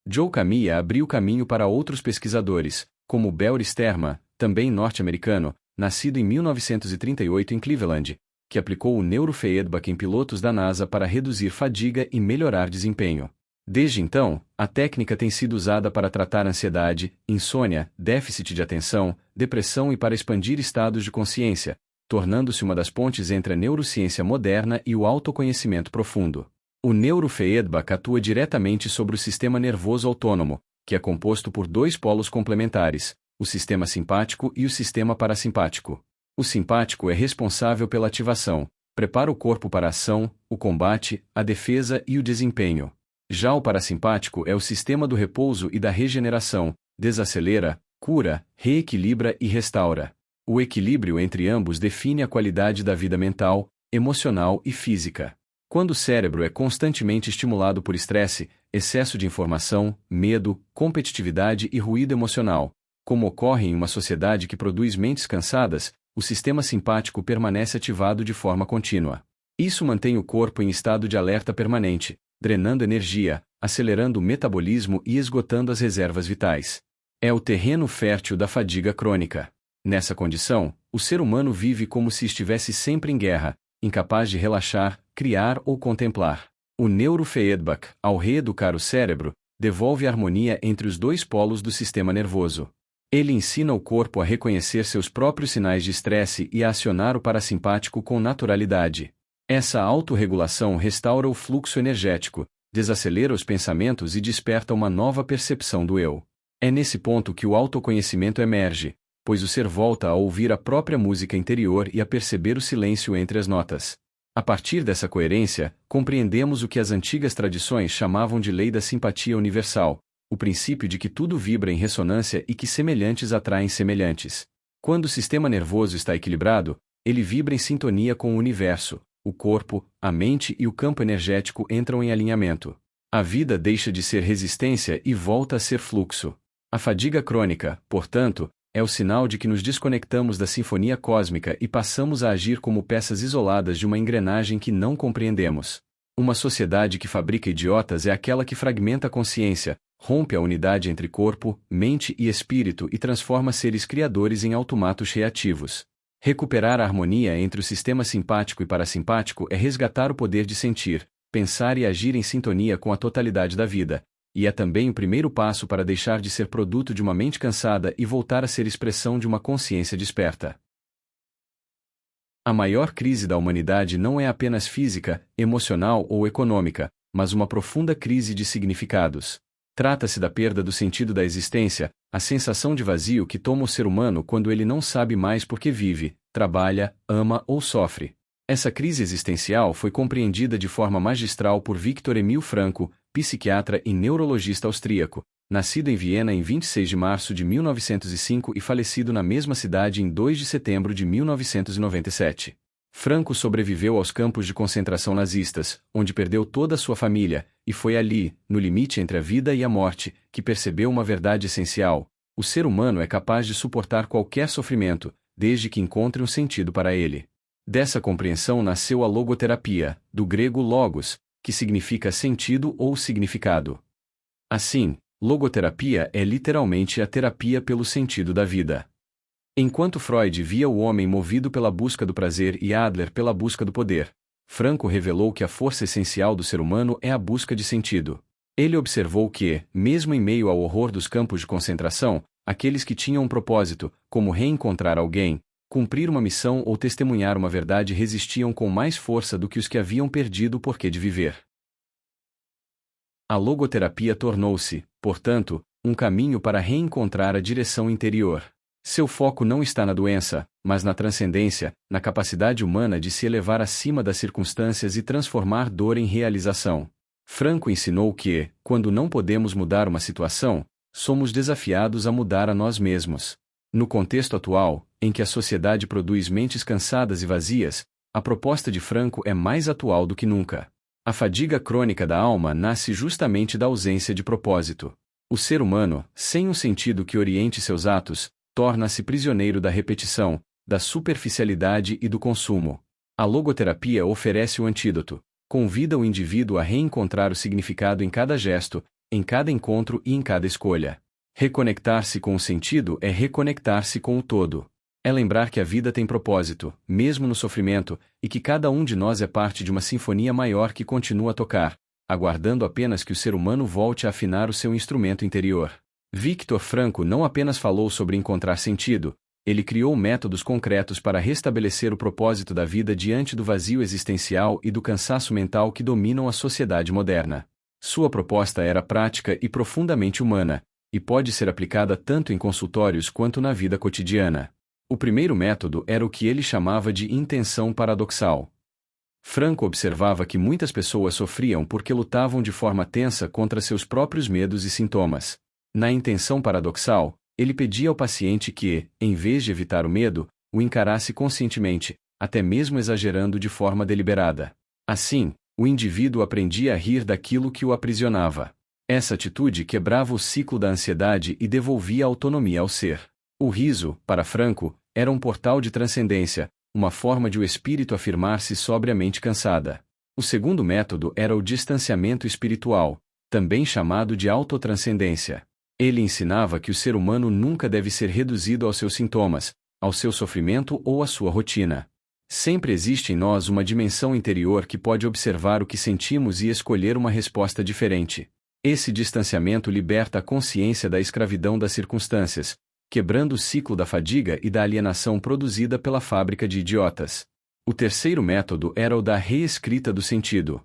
Joe Kamiya abriu caminho para outros pesquisadores, como Belr Sterman, também norte-americano, nascido em 1938 em Cleveland, que aplicou o neurofeedback em pilotos da NASA para reduzir fadiga e melhorar desempenho. Desde então, a técnica tem sido usada para tratar ansiedade, insônia, déficit de atenção, depressão e para expandir estados de consciência, tornando-se uma das pontes entre a neurociência moderna e o autoconhecimento profundo. O neurofeedback atua diretamente sobre o sistema nervoso autônomo, que é composto por dois polos complementares, o sistema simpático e o sistema parasimpático. O simpático é responsável pela ativação, prepara o corpo para a ação, o combate, a defesa e o desempenho. Já o parasimpático é o sistema do repouso e da regeneração, desacelera, cura, reequilibra e restaura. O equilíbrio entre ambos define a qualidade da vida mental, emocional e física. Quando o cérebro é constantemente estimulado por estresse, excesso de informação, medo, competitividade e ruído emocional, como ocorre em uma sociedade que produz mentes cansadas, o sistema simpático permanece ativado de forma contínua. Isso mantém o corpo em estado de alerta permanente, drenando energia, acelerando o metabolismo e esgotando as reservas vitais. É o terreno fértil da fadiga crônica. Nessa condição, o ser humano vive como se estivesse sempre em guerra, incapaz de relaxar, criar ou contemplar. O neurofeedback, ao reeducar o cérebro, devolve a harmonia entre os dois polos do sistema nervoso. Ele ensina o corpo a reconhecer seus próprios sinais de estresse e a acionar o parasimpático com naturalidade. Essa autorregulação restaura o fluxo energético, desacelera os pensamentos e desperta uma nova percepção do eu. É nesse ponto que o autoconhecimento emerge, pois o ser volta a ouvir a própria música interior e a perceber o silêncio entre as notas. A partir dessa coerência, compreendemos o que as antigas tradições chamavam de lei da simpatia universal, o princípio de que tudo vibra em ressonância e que semelhantes atraem semelhantes. Quando o sistema nervoso está equilibrado, ele vibra em sintonia com o universo, o corpo, a mente e o campo energético entram em alinhamento. A vida deixa de ser resistência e volta a ser fluxo. A fadiga crônica, portanto, é o sinal de que nos desconectamos da sinfonia cósmica e passamos a agir como peças isoladas de uma engrenagem que não compreendemos. Uma sociedade que fabrica idiotas é aquela que fragmenta a consciência, rompe a unidade entre corpo, mente e espírito e transforma seres criadores em automatos reativos. Recuperar a harmonia entre o sistema simpático e parasimpático é resgatar o poder de sentir, pensar e agir em sintonia com a totalidade da vida, e é também o primeiro passo para deixar de ser produto de uma mente cansada e voltar a ser expressão de uma consciência desperta. A maior crise da humanidade não é apenas física, emocional ou econômica, mas uma profunda crise de significados. Trata-se da perda do sentido da existência, a sensação de vazio que toma o ser humano quando ele não sabe mais por que vive, trabalha, ama ou sofre. Essa crise existencial foi compreendida de forma magistral por Viktor Emil Frankl, psiquiatra e neurologista austríaco, nascido em Viena em 26 de março de 1905 e falecido na mesma cidade em 2 de setembro de 1997. Frankl sobreviveu aos campos de concentração nazistas, onde perdeu toda a sua família, e foi ali, no limite entre a vida e a morte, que percebeu uma verdade essencial: o ser humano é capaz de suportar qualquer sofrimento, desde que encontre um sentido para ele. Dessa compreensão nasceu a logoterapia, do grego logos, que significa sentido ou significado. Assim, logoterapia é literalmente a terapia pelo sentido da vida. Enquanto Freud via o homem movido pela busca do prazer e Adler pela busca do poder, Frankl revelou que a força essencial do ser humano é a busca de sentido. Ele observou que, mesmo em meio ao horror dos campos de concentração, aqueles que tinham um propósito, como reencontrar alguém, cumprir uma missão ou testemunhar uma verdade resistiam com mais força do que os que haviam perdido o porquê de viver. A logoterapia tornou-se, portanto, um caminho para reencontrar a direção interior. Seu foco não está na doença, mas na transcendência, na capacidade humana de se elevar acima das circunstâncias e transformar dor em realização. Frankl ensinou que, quando não podemos mudar uma situação, somos desafiados a mudar a nós mesmos. No contexto atual, em que a sociedade produz mentes cansadas e vazias, a proposta de Frankl é mais atual do que nunca. A fadiga crônica da alma nasce justamente da ausência de propósito. O ser humano, sem um sentido que oriente seus atos, torna-se prisioneiro da repetição, da superficialidade e do consumo. A logoterapia oferece o antídoto, convida o indivíduo a reencontrar o significado em cada gesto, em cada encontro e em cada escolha. Reconectar-se com o sentido é reconectar-se com o todo. É lembrar que a vida tem propósito, mesmo no sofrimento, e que cada um de nós é parte de uma sinfonia maior que continua a tocar, aguardando apenas que o ser humano volte a afinar o seu instrumento interior. Viktor Frankl não apenas falou sobre encontrar sentido, ele criou métodos concretos para restabelecer o propósito da vida diante do vazio existencial e do cansaço mental que dominam a sociedade moderna. Sua proposta era prática e profundamente humana, e pode ser aplicada tanto em consultórios quanto na vida cotidiana. O primeiro método era o que ele chamava de intenção paradoxal. Frankl observava que muitas pessoas sofriam porque lutavam de forma tensa contra seus próprios medos e sintomas. Na intenção paradoxal, ele pedia ao paciente que, em vez de evitar o medo, o encarasse conscientemente, até mesmo exagerando de forma deliberada. Assim, o indivíduo aprendia a rir daquilo que o aprisionava. Essa atitude quebrava o ciclo da ansiedade e devolvia a autonomia ao ser. O riso, para Frankl, era um portal de transcendência, uma forma de o espírito afirmar-se sobre a mente cansada. O segundo método era o distanciamento espiritual, também chamado de autotranscendência. Ele ensinava que o ser humano nunca deve ser reduzido aos seus sintomas, ao seu sofrimento ou à sua rotina. Sempre existe em nós uma dimensão interior que pode observar o que sentimos e escolher uma resposta diferente. Esse distanciamento liberta a consciência da escravidão das circunstâncias, quebrando o ciclo da fadiga e da alienação produzida pela fábrica de idiotas. O terceiro método era o da reescrita do sentido.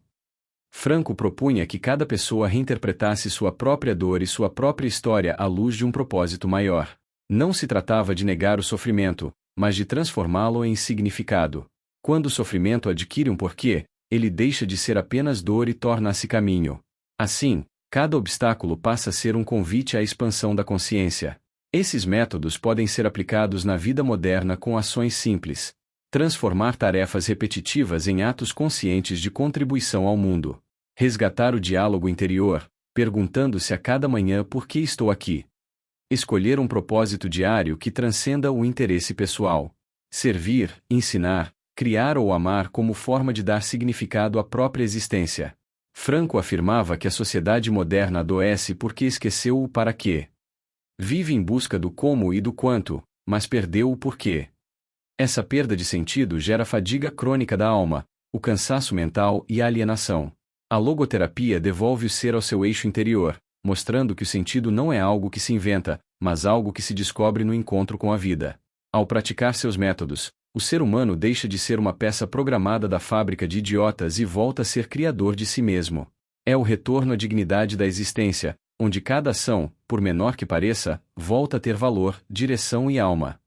Franco propunha que cada pessoa reinterpretasse sua própria dor e sua própria história à luz de um propósito maior. Não se tratava de negar o sofrimento, mas de transformá-lo em significado. Quando o sofrimento adquire um porquê, ele deixa de ser apenas dor e torna-se caminho. Assim, cada obstáculo passa a ser um convite à expansão da consciência. Esses métodos podem ser aplicados na vida moderna com ações simples. Transformar tarefas repetitivas em atos conscientes de contribuição ao mundo. Resgatar o diálogo interior, perguntando-se a cada manhã por que estou aqui. Escolher um propósito diário que transcenda o interesse pessoal. Servir, ensinar, criar ou amar como forma de dar significado à própria existência. Franco afirmava que a sociedade moderna adoece porque esqueceu o para quê. Vive em busca do como e do quanto, mas perdeu o porquê. Essa perda de sentido gera fadiga crônica da alma, o cansaço mental e a alienação. A logoterapia devolve o ser ao seu eixo interior, mostrando que o sentido não é algo que se inventa, mas algo que se descobre no encontro com a vida. Ao praticar seus métodos, o ser humano deixa de ser uma peça programada da fábrica de idiotas e volta a ser criador de si mesmo. É o retorno à dignidade da existência, onde cada ação, por menor que pareça, volta a ter valor, direção e alma.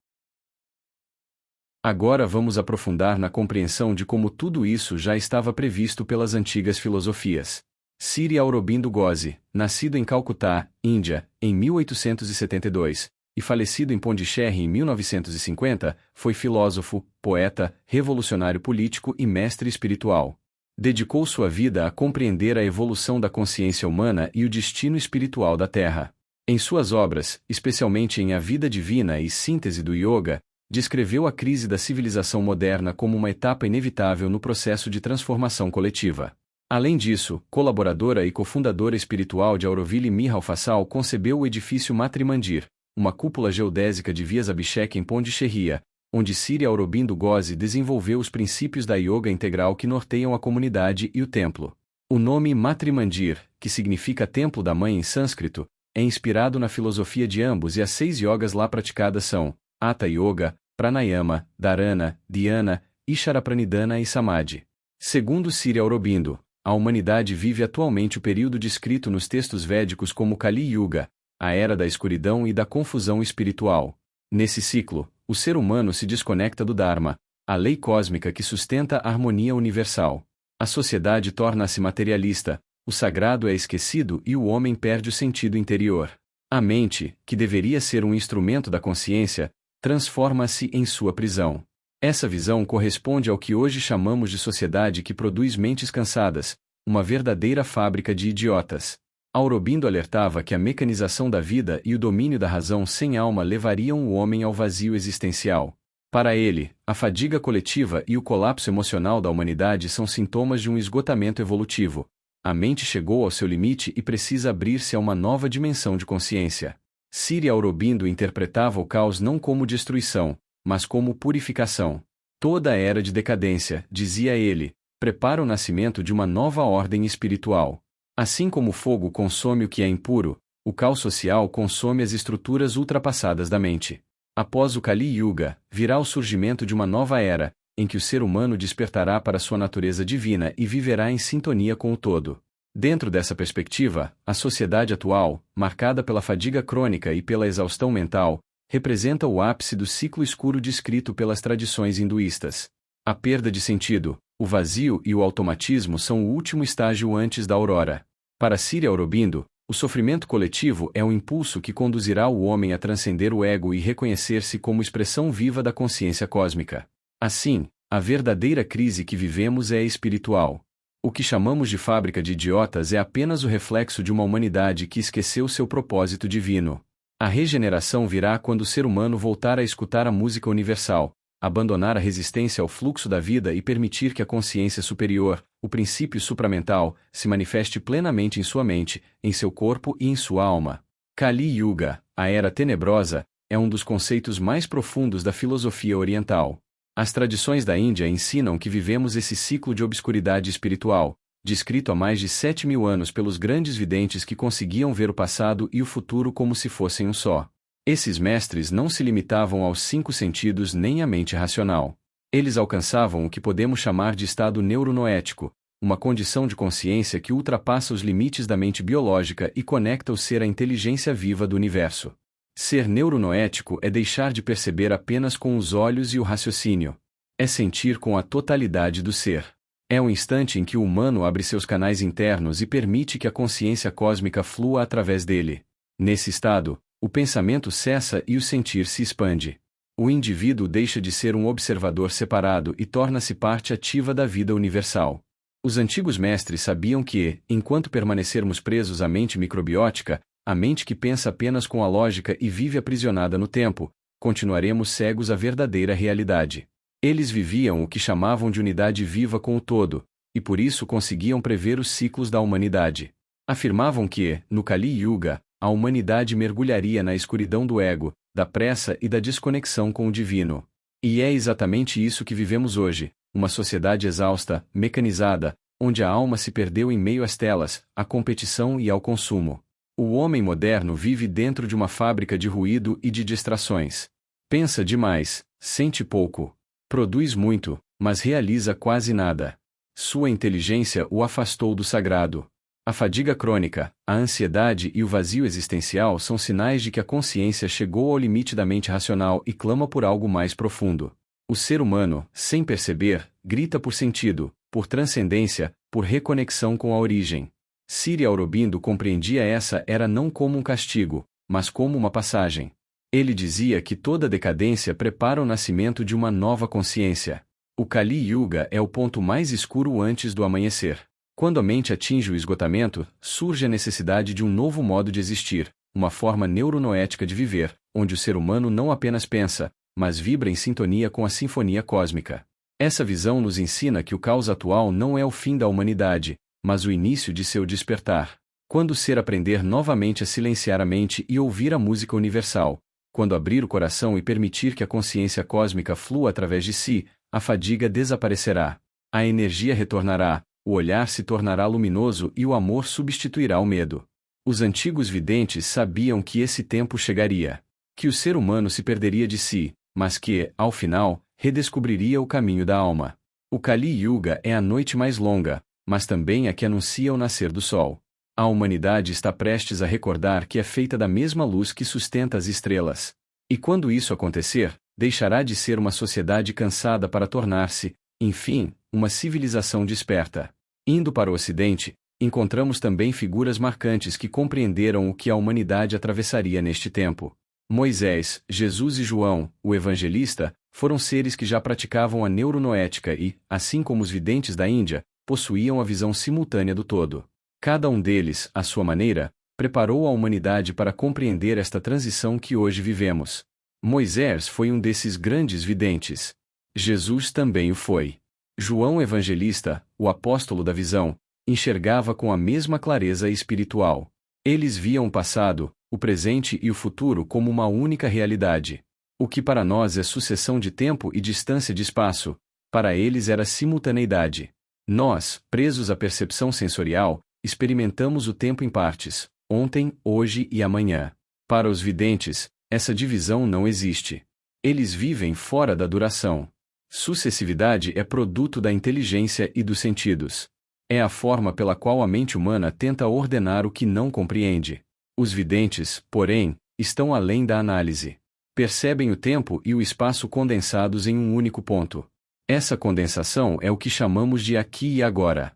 Agora vamos aprofundar na compreensão de como tudo isso já estava previsto pelas antigas filosofias. Sri Aurobindo Ghosh, nascido em Calcutá, Índia, em 1872, e falecido em Pondicherry em 1950, foi filósofo, poeta, revolucionário político e mestre espiritual. Dedicou sua vida a compreender a evolução da consciência humana e o destino espiritual da Terra. Em suas obras, especialmente em A Vida Divina e Síntese do Yoga, descreveu a crise da civilização moderna como uma etapa inevitável no processo de transformação coletiva. Além disso, colaboradora e cofundadora espiritual de Auroville Mihal Fassal concebeu o edifício Matri Mandir, uma cúpula geodésica de Vias Abhishek em Pondicherry, onde Sri Aurobindo Ghosh desenvolveu os princípios da yoga integral que norteiam a comunidade e o templo. O nome Matri Mandir, que significa Templo da Mãe em sânscrito, é inspirado na filosofia de ambos e as 6 yogas lá praticadas são Hatha Yoga, Pranayama, Dharana, Dhyana, Isharapranidhana e Samadhi. Segundo Sri Aurobindo, a humanidade vive atualmente o período descrito nos textos védicos como Kali Yuga, a era da escuridão e da confusão espiritual. Nesse ciclo, o ser humano se desconecta do Dharma, a lei cósmica que sustenta a harmonia universal. A sociedade torna-se materialista, o sagrado é esquecido e o homem perde o sentido interior. A mente, que deveria ser um instrumento da consciência, transforma-se em sua prisão. Essa visão corresponde ao que hoje chamamos de sociedade que produz mentes cansadas, uma verdadeira fábrica de idiotas. Aurobindo alertava que a mecanização da vida e o domínio da razão sem alma levariam o homem ao vazio existencial. Para ele, a fadiga coletiva e o colapso emocional da humanidade são sintomas de um esgotamento evolutivo. A mente chegou ao seu limite e precisa abrir-se a uma nova dimensão de consciência. Sri Aurobindo interpretava o caos não como destruição, mas como purificação. Toda era de decadência, dizia ele, prepara o nascimento de uma nova ordem espiritual. Assim como o fogo consome o que é impuro, o caos social consome as estruturas ultrapassadas da mente. Após o Kali Yuga, virá o surgimento de uma nova era, em que o ser humano despertará para sua natureza divina e viverá em sintonia com o todo. Dentro dessa perspectiva, a sociedade atual, marcada pela fadiga crônica e pela exaustão mental, representa o ápice do ciclo escuro descrito pelas tradições hinduístas. A perda de sentido, o vazio e o automatismo são o último estágio antes da aurora. Para Sri Aurobindo, o sofrimento coletivo é um impulso que conduzirá o homem a transcender o ego e reconhecer-se como expressão viva da consciência cósmica. Assim, a verdadeira crise que vivemos é espiritual. O que chamamos de fábrica de idiotas é apenas o reflexo de uma humanidade que esqueceu seu propósito divino. A regeneração virá quando o ser humano voltar a escutar a música universal, abandonar a resistência ao fluxo da vida e permitir que a consciência superior, o princípio supramental, se manifeste plenamente em sua mente, em seu corpo e em sua alma. Kali Yuga, a era tenebrosa, é um dos conceitos mais profundos da filosofia oriental. As tradições da Índia ensinam que vivemos esse ciclo de obscuridade espiritual, descrito há mais de 7.000 anos pelos grandes videntes que conseguiam ver o passado e o futuro como se fossem um só. Esses mestres não se limitavam aos 5 sentidos nem à mente racional. Eles alcançavam o que podemos chamar de estado neuronoético, uma condição de consciência que ultrapassa os limites da mente biológica e conecta o ser à inteligência viva do universo. Ser neuronoético é deixar de perceber apenas com os olhos e o raciocínio. É sentir com a totalidade do ser. É um instante em que o humano abre seus canais internos e permite que a consciência cósmica flua através dele. Nesse estado, o pensamento cessa e o sentir se expande. O indivíduo deixa de ser um observador separado e torna-se parte ativa da vida universal. Os antigos mestres sabiam que, enquanto permanecermos presos à mente microbiótica, a mente que pensa apenas com a lógica e vive aprisionada no tempo, continuaremos cegos à verdadeira realidade. Eles viviam o que chamavam de unidade viva com o todo, e por isso conseguiam prever os ciclos da humanidade. Afirmavam que, no Kali Yuga, a humanidade mergulharia na escuridão do ego, da pressa e da desconexão com o divino. E é exatamente isso que vivemos hoje, uma sociedade exausta, mecanizada, onde a alma se perdeu em meio às telas, à competição e ao consumo. O homem moderno vive dentro de uma fábrica de ruído e de distrações. Pensa demais, sente pouco. Produz muito, mas realiza quase nada. Sua inteligência o afastou do sagrado. A fadiga crônica, a ansiedade e o vazio existencial são sinais de que a consciência chegou ao limite da mente racional e clama por algo mais profundo. O ser humano, sem perceber, grita por sentido, por transcendência, por reconexão com a origem. Sri Aurobindo compreendia essa era não como um castigo, mas como uma passagem. Ele dizia que toda decadência prepara o nascimento de uma nova consciência. O Kali Yuga é o ponto mais escuro antes do amanhecer. Quando a mente atinge o esgotamento, surge a necessidade de um novo modo de existir, uma forma neuronoética de viver, onde o ser humano não apenas pensa, mas vibra em sintonia com a sinfonia cósmica. Essa visão nos ensina que o caos atual não é o fim da humanidade, mas o início de seu despertar. Quando o ser aprender novamente a silenciar a mente e ouvir a música universal, quando abrir o coração e permitir que a consciência cósmica flua através de si, a fadiga desaparecerá. A energia retornará, o olhar se tornará luminoso e o amor substituirá o medo. Os antigos videntes sabiam que esse tempo chegaria, que o ser humano se perderia de si, mas que, ao final, redescobriria o caminho da alma. O Kali Yuga é a noite mais longa, mas também a que anuncia o nascer do sol. A humanidade está prestes a recordar que é feita da mesma luz que sustenta as estrelas. E quando isso acontecer, deixará de ser uma sociedade cansada para tornar-se, enfim, uma civilização desperta. Indo para o Ocidente, encontramos também figuras marcantes que compreenderam o que a humanidade atravessaria neste tempo. Moisés, Jesus e João, o evangelista, foram seres que já praticavam a neuronoética e, assim como os videntes da Índia, possuíam a visão simultânea do todo. Cada um deles, à sua maneira, preparou a humanidade para compreender esta transição que hoje vivemos. Moisés foi um desses grandes videntes. Jesus também o foi. João Evangelista, o apóstolo da visão, enxergava com a mesma clareza espiritual. Eles viam o passado, o presente e o futuro como uma única realidade. O que para nós é sucessão de tempo e distância de espaço, para eles era simultaneidade. Nós, presos à percepção sensorial, experimentamos o tempo em partes, ontem, hoje e amanhã. Para os videntes, essa divisão não existe. Eles vivem fora da duração. Sucessividade é produto da inteligência e dos sentidos. É a forma pela qual a mente humana tenta ordenar o que não compreende. Os videntes, porém, estão além da análise. Percebem o tempo e o espaço condensados em um único ponto. Essa condensação é o que chamamos de aqui e agora.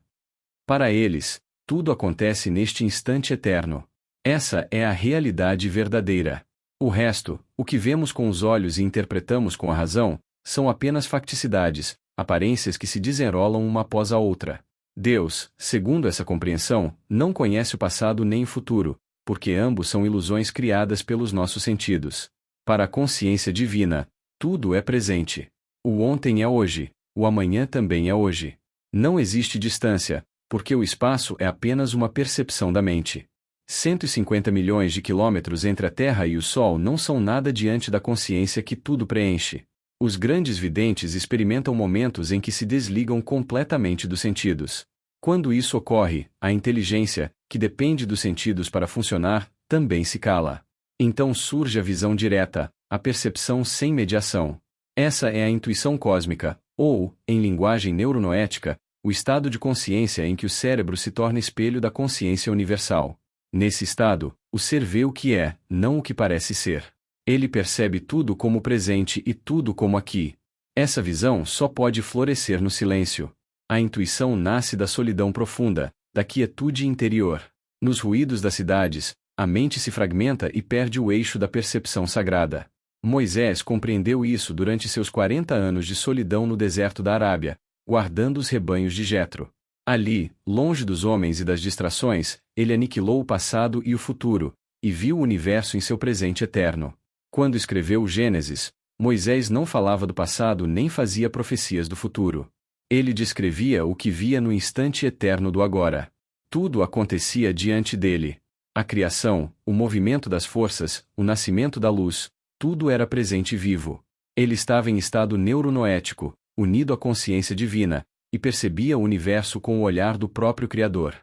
Para eles, tudo acontece neste instante eterno. Essa é a realidade verdadeira. O resto, o que vemos com os olhos e interpretamos com a razão, são apenas facticidades, aparências que se desenrolam uma após a outra. Deus, segundo essa compreensão, não conhece o passado nem o futuro, porque ambos são ilusões criadas pelos nossos sentidos. Para a consciência divina, tudo é presente. O ontem é hoje, o amanhã também é hoje. Não existe distância, porque o espaço é apenas uma percepção da mente. 150 milhões de quilômetros entre a Terra e o Sol não são nada diante da consciência que tudo preenche. Os grandes videntes experimentam momentos em que se desligam completamente dos sentidos. Quando isso ocorre, a inteligência, que depende dos sentidos para funcionar, também se cala. Então surge a visão direta, a percepção sem mediação. Essa é a intuição cósmica, ou, em linguagem neuronoética, o estado de consciência em que o cérebro se torna espelho da consciência universal. Nesse estado, o ser vê o que é, não o que parece ser. Ele percebe tudo como presente e tudo como aqui. Essa visão só pode florescer no silêncio. A intuição nasce da solidão profunda, da quietude interior. Nos ruídos das cidades, a mente se fragmenta e perde o eixo da percepção sagrada. Moisés compreendeu isso durante seus 40 anos de solidão no deserto da Arábia, guardando os rebanhos de Jetro. Ali, longe dos homens e das distrações, ele aniquilou o passado e o futuro, e viu o universo em seu presente eterno. Quando escreveu o Gênesis, Moisés não falava do passado nem fazia profecias do futuro. Ele descrevia o que via no instante eterno do agora. Tudo acontecia diante dele. A criação, o movimento das forças, o nascimento da luz, tudo era presente e vivo. Ele estava em estado neuronoético, unido à consciência divina, e percebia o universo com o olhar do próprio Criador.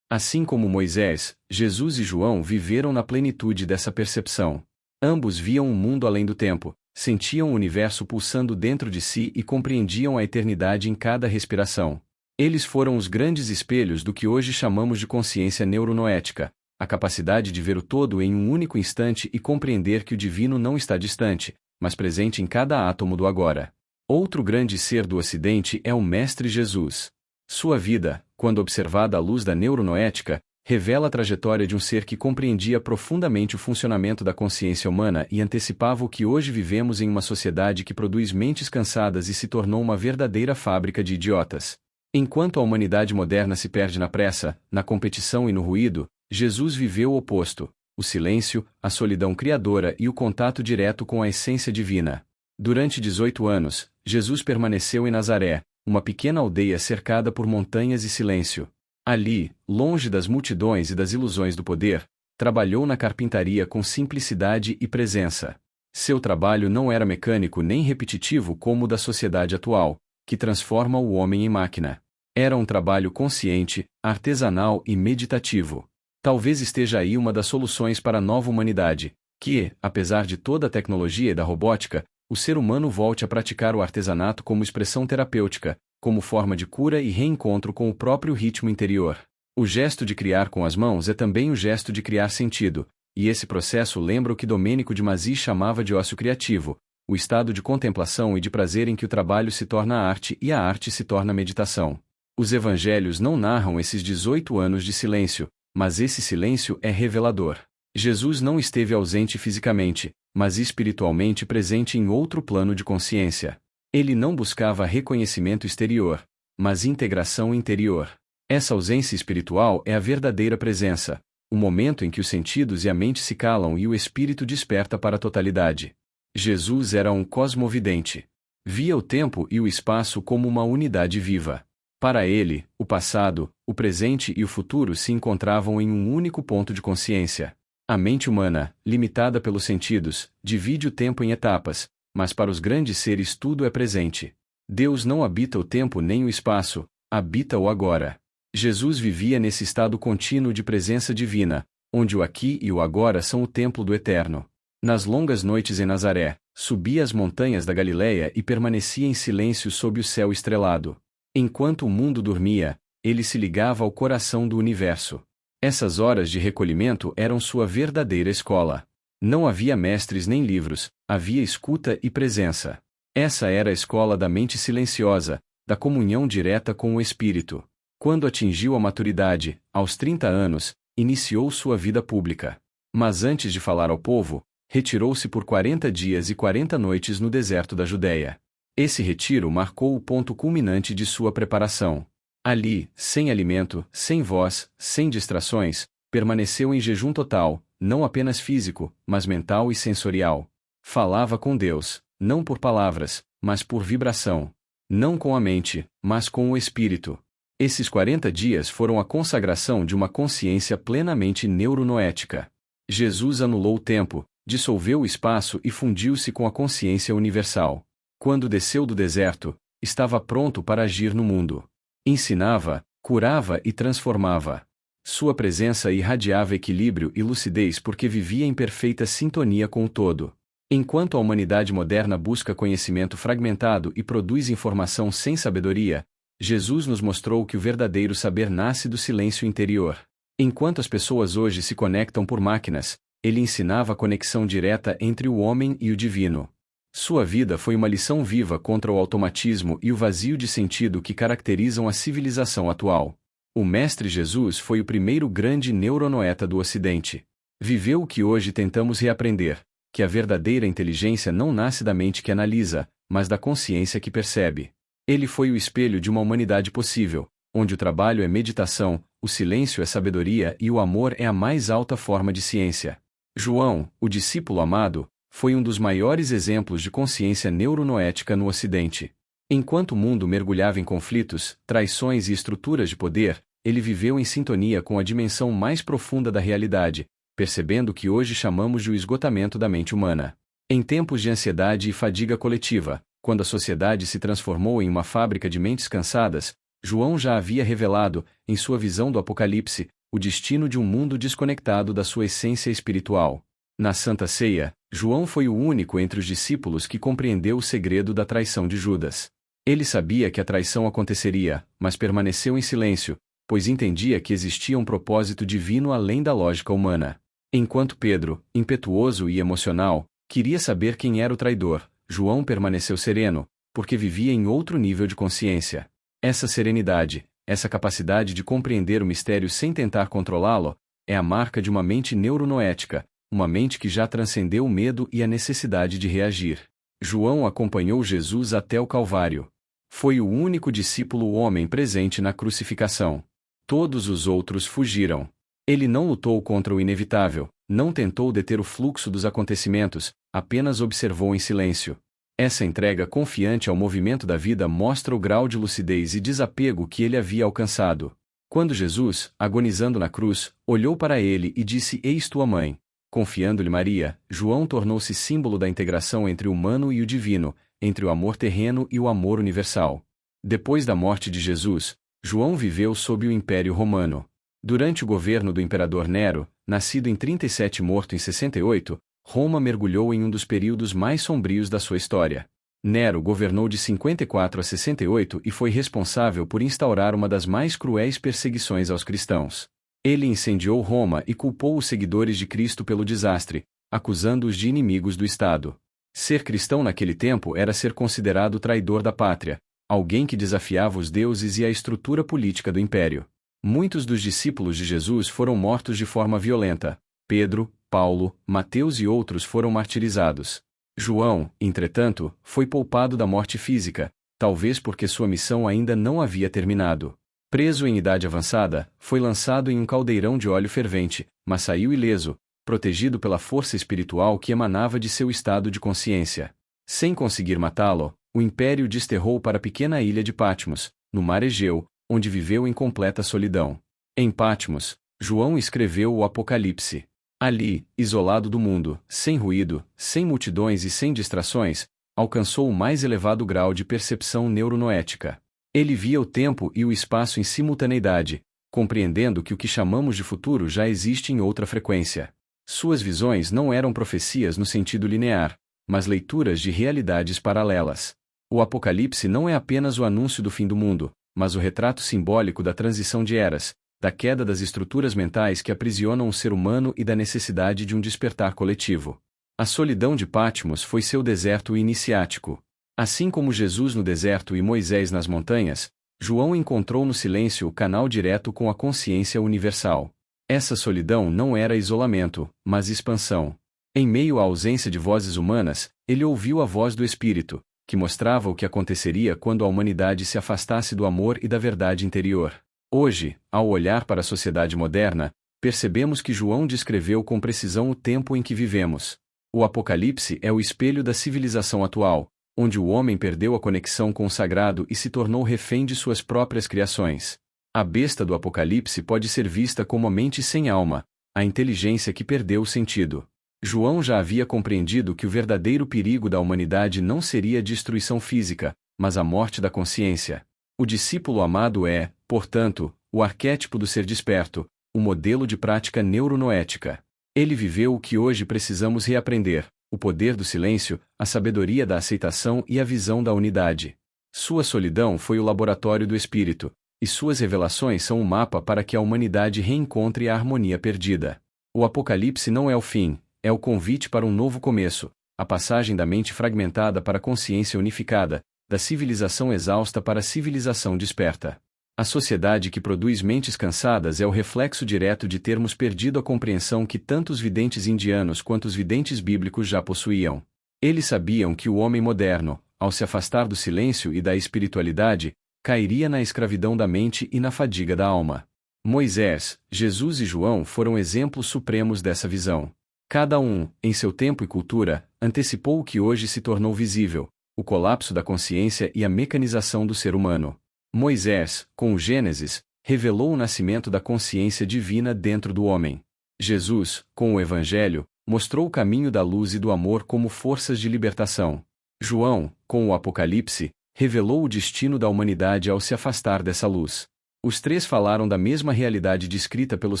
Assim como Moisés, Jesus e João viveram na plenitude dessa percepção. Ambos viam um mundo além do tempo, sentiam o universo pulsando dentro de si e compreendiam a eternidade em cada respiração. Eles foram os grandes espelhos do que hoje chamamos de consciência neuronoética, a capacidade de ver o todo em um único instante e compreender que o divino não está distante, mas presente em cada átomo do agora. Outro grande ser do Ocidente é o Mestre Jesus. Sua vida, quando observada à luz da neuronoética, revela a trajetória de um ser que compreendia profundamente o funcionamento da consciência humana e antecipava o que hoje vivemos em uma sociedade que produz mentes cansadas e se tornou uma verdadeira fábrica de idiotas. Enquanto a humanidade moderna se perde na pressa, na competição e no ruído, Jesus viveu o oposto: o silêncio, a solidão criadora e o contato direto com a essência divina. Durante 18 anos, Jesus permaneceu em Nazaré, uma pequena aldeia cercada por montanhas e silêncio. Ali, longe das multidões e das ilusões do poder, trabalhou na carpintaria com simplicidade e presença. Seu trabalho não era mecânico nem repetitivo como o da sociedade atual, que transforma o homem em máquina. Era um trabalho consciente, artesanal e meditativo. Talvez esteja aí uma das soluções para a nova humanidade, que, apesar de toda a tecnologia e da robótica, o ser humano volte a praticar o artesanato como expressão terapêutica, como forma de cura e reencontro com o próprio ritmo interior. O gesto de criar com as mãos é também o gesto de criar sentido, e esse processo lembra o que Domênico de Masi chamava de ócio criativo, o estado de contemplação e de prazer em que o trabalho se torna arte e a arte se torna meditação. Os evangelhos não narram esses 18 anos de silêncio, mas esse silêncio é revelador. Jesus não esteve ausente fisicamente, mas espiritualmente presente em outro plano de consciência. Ele não buscava reconhecimento exterior, mas integração interior. Essa ausência espiritual é a verdadeira presença, o momento em que os sentidos e a mente se calam e o espírito desperta para a totalidade. Jesus era um cosmovidente. Via o tempo e o espaço como uma unidade viva. Para ele, o passado, o presente e o futuro se encontravam em um único ponto de consciência. A mente humana, limitada pelos sentidos, divide o tempo em etapas, mas para os grandes seres tudo é presente. Deus não habita o tempo nem o espaço, habita o agora. Jesus vivia nesse estado contínuo de presença divina, onde o aqui e o agora são o templo do eterno. Nas longas noites em Nazaré, subia as montanhas da Galileia e permanecia em silêncio sob o céu estrelado. Enquanto o mundo dormia, ele se ligava ao coração do universo. Essas horas de recolhimento eram sua verdadeira escola. Não havia mestres nem livros, havia escuta e presença. Essa era a escola da mente silenciosa, da comunhão direta com o Espírito. Quando atingiu a maturidade, aos 30 anos, iniciou sua vida pública. Mas antes de falar ao povo, retirou-se por 40 dias e 40 noites no deserto da Judéia. Esse retiro marcou o ponto culminante de sua preparação. Ali, sem alimento, sem voz, sem distrações, permaneceu em jejum total, não apenas físico, mas mental e sensorial. Falava com Deus, não por palavras, mas por vibração. Não com a mente, mas com o espírito. Esses 40 dias foram a consagração de uma consciência plenamente neuronoética. Jesus anulou o tempo, dissolveu o espaço e fundiu-se com a consciência universal. Quando desceu do deserto, estava pronto para agir no mundo. Ensinava, curava e transformava. Sua presença irradiava equilíbrio e lucidez porque vivia em perfeita sintonia com o todo. Enquanto a humanidade moderna busca conhecimento fragmentado e produz informação sem sabedoria, Jesus nos mostrou que o verdadeiro saber nasce do silêncio interior. Enquanto as pessoas hoje se conectam por máquinas, ele ensinava a conexão direta entre o homem e o divino. Sua vida foi uma lição viva contra o automatismo e o vazio de sentido que caracterizam a civilização atual. O Mestre Jesus foi o primeiro grande neuronoeta do Ocidente. Viveu o que hoje tentamos reaprender, que a verdadeira inteligência não nasce da mente que analisa, mas da consciência que percebe. Ele foi o espelho de uma humanidade possível, onde o trabalho é meditação, o silêncio é sabedoria e o amor é a mais alta forma de ciência. João, o discípulo amado, foi um dos maiores exemplos de consciência neuronoética no Ocidente. Enquanto o mundo mergulhava em conflitos, traições e estruturas de poder, ele viveu em sintonia com a dimensão mais profunda da realidade, percebendo o que hoje chamamos de o esgotamento da mente humana. Em tempos de ansiedade e fadiga coletiva, quando a sociedade se transformou em uma fábrica de mentes cansadas, João já havia revelado, em sua visão do Apocalipse, o destino de um mundo desconectado da sua essência espiritual. Na Santa Ceia, João foi o único entre os discípulos que compreendeu o segredo da traição de Judas. Ele sabia que a traição aconteceria, mas permaneceu em silêncio, pois entendia que existia um propósito divino além da lógica humana. Enquanto Pedro, impetuoso e emocional, queria saber quem era o traidor, João permaneceu sereno, porque vivia em outro nível de consciência. Essa serenidade, essa capacidade de compreender o mistério sem tentar controlá-lo, é a marca de uma mente neuronoética, uma mente que já transcendeu o medo e a necessidade de reagir. João acompanhou Jesus até o Calvário. Foi o único discípulo homem presente na crucificação. Todos os outros fugiram. Ele não lutou contra o inevitável, não tentou deter o fluxo dos acontecimentos, apenas observou em silêncio. Essa entrega confiante ao movimento da vida mostra o grau de lucidez e desapego que ele havia alcançado. Quando Jesus, agonizando na cruz, olhou para ele e disse: "Eis tua mãe", confiando-lhe Maria, João tornou-se símbolo da integração entre o humano e o divino, entre o amor terreno e o amor universal. Depois da morte de Jesus, João viveu sob o Império Romano. Durante o governo do imperador Nero, nascido em 37 e morto em 68, Roma mergulhou em um dos períodos mais sombrios da sua história. Nero governou de 54 a 68 e foi responsável por instaurar uma das mais cruéis perseguições aos cristãos. Ele incendiou Roma e culpou os seguidores de Cristo pelo desastre, acusando-os de inimigos do Estado. Ser cristão naquele tempo era ser considerado traidor da pátria, alguém que desafiava os deuses e a estrutura política do império. Muitos dos discípulos de Jesus foram mortos de forma violenta. Pedro, Paulo, Mateus e outros foram martirizados. João, entretanto, foi poupado da morte física, talvez porque sua missão ainda não havia terminado. Preso em idade avançada, foi lançado em um caldeirão de óleo fervente, mas saiu ileso, protegido pela força espiritual que emanava de seu estado de consciência. Sem conseguir matá-lo, o império desterrou para a pequena ilha de Patmos, no mar Egeu, onde viveu em completa solidão. Em Patmos, João escreveu o Apocalipse. Ali, isolado do mundo, sem ruído, sem multidões e sem distrações, alcançou o mais elevado grau de percepção neuronoética. Ele via o tempo e o espaço em simultaneidade, compreendendo que o que chamamos de futuro já existe em outra frequência. Suas visões não eram profecias no sentido linear, mas leituras de realidades paralelas. O Apocalipse não é apenas o anúncio do fim do mundo, mas o retrato simbólico da transição de eras, da queda das estruturas mentais que aprisionam o ser humano e da necessidade de um despertar coletivo. A solidão de Patmos foi seu deserto iniciático. Assim como Jesus no deserto e Moisés nas montanhas, João encontrou no silêncio o canal direto com a consciência universal. Essa solidão não era isolamento, mas expansão. Em meio à ausência de vozes humanas, ele ouviu a voz do Espírito, que mostrava o que aconteceria quando a humanidade se afastasse do amor e da verdade interior. Hoje, ao olhar para a sociedade moderna, percebemos que João descreveu com precisão o tempo em que vivemos. O Apocalipse é o espelho da civilização atual, onde o homem perdeu a conexão com o sagrado e se tornou refém de suas próprias criações. A besta do Apocalipse pode ser vista como a mente sem alma, a inteligência que perdeu o sentido. João já havia compreendido que o verdadeiro perigo da humanidade não seria a destruição física, mas a morte da consciência. O discípulo amado é, portanto, o arquétipo do ser desperto, o modelo de prática neuronoética. Ele viveu o que hoje precisamos reaprender: o poder do silêncio, a sabedoria da aceitação e a visão da unidade. Sua solidão foi o laboratório do espírito, e suas revelações são um mapa para que a humanidade reencontre a harmonia perdida. O Apocalipse não é o fim, é o convite para um novo começo, a passagem da mente fragmentada para a consciência unificada, da civilização exausta para a civilização desperta. A sociedade que produz mentes cansadas é o reflexo direto de termos perdido a compreensão que tanto os videntes indianos quanto os videntes bíblicos já possuíam. Eles sabiam que o homem moderno, ao se afastar do silêncio e da espiritualidade, cairia na escravidão da mente e na fadiga da alma. Moisés, Jesus e João foram exemplos supremos dessa visão. Cada um, em seu tempo e cultura, antecipou o que hoje se tornou visível: o colapso da consciência e a mecanização do ser humano. Moisés, com o Gênesis, revelou o nascimento da consciência divina dentro do homem. Jesus, com o Evangelho, mostrou o caminho da luz e do amor como forças de libertação. João, com o Apocalipse, revelou o destino da humanidade ao se afastar dessa luz. Os três falaram da mesma realidade descrita pelos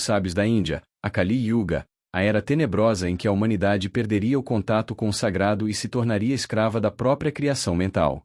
sábios da Índia, a Kali Yuga, a era tenebrosa em que a humanidade perderia o contato com o sagrado e se tornaria escrava da própria criação mental.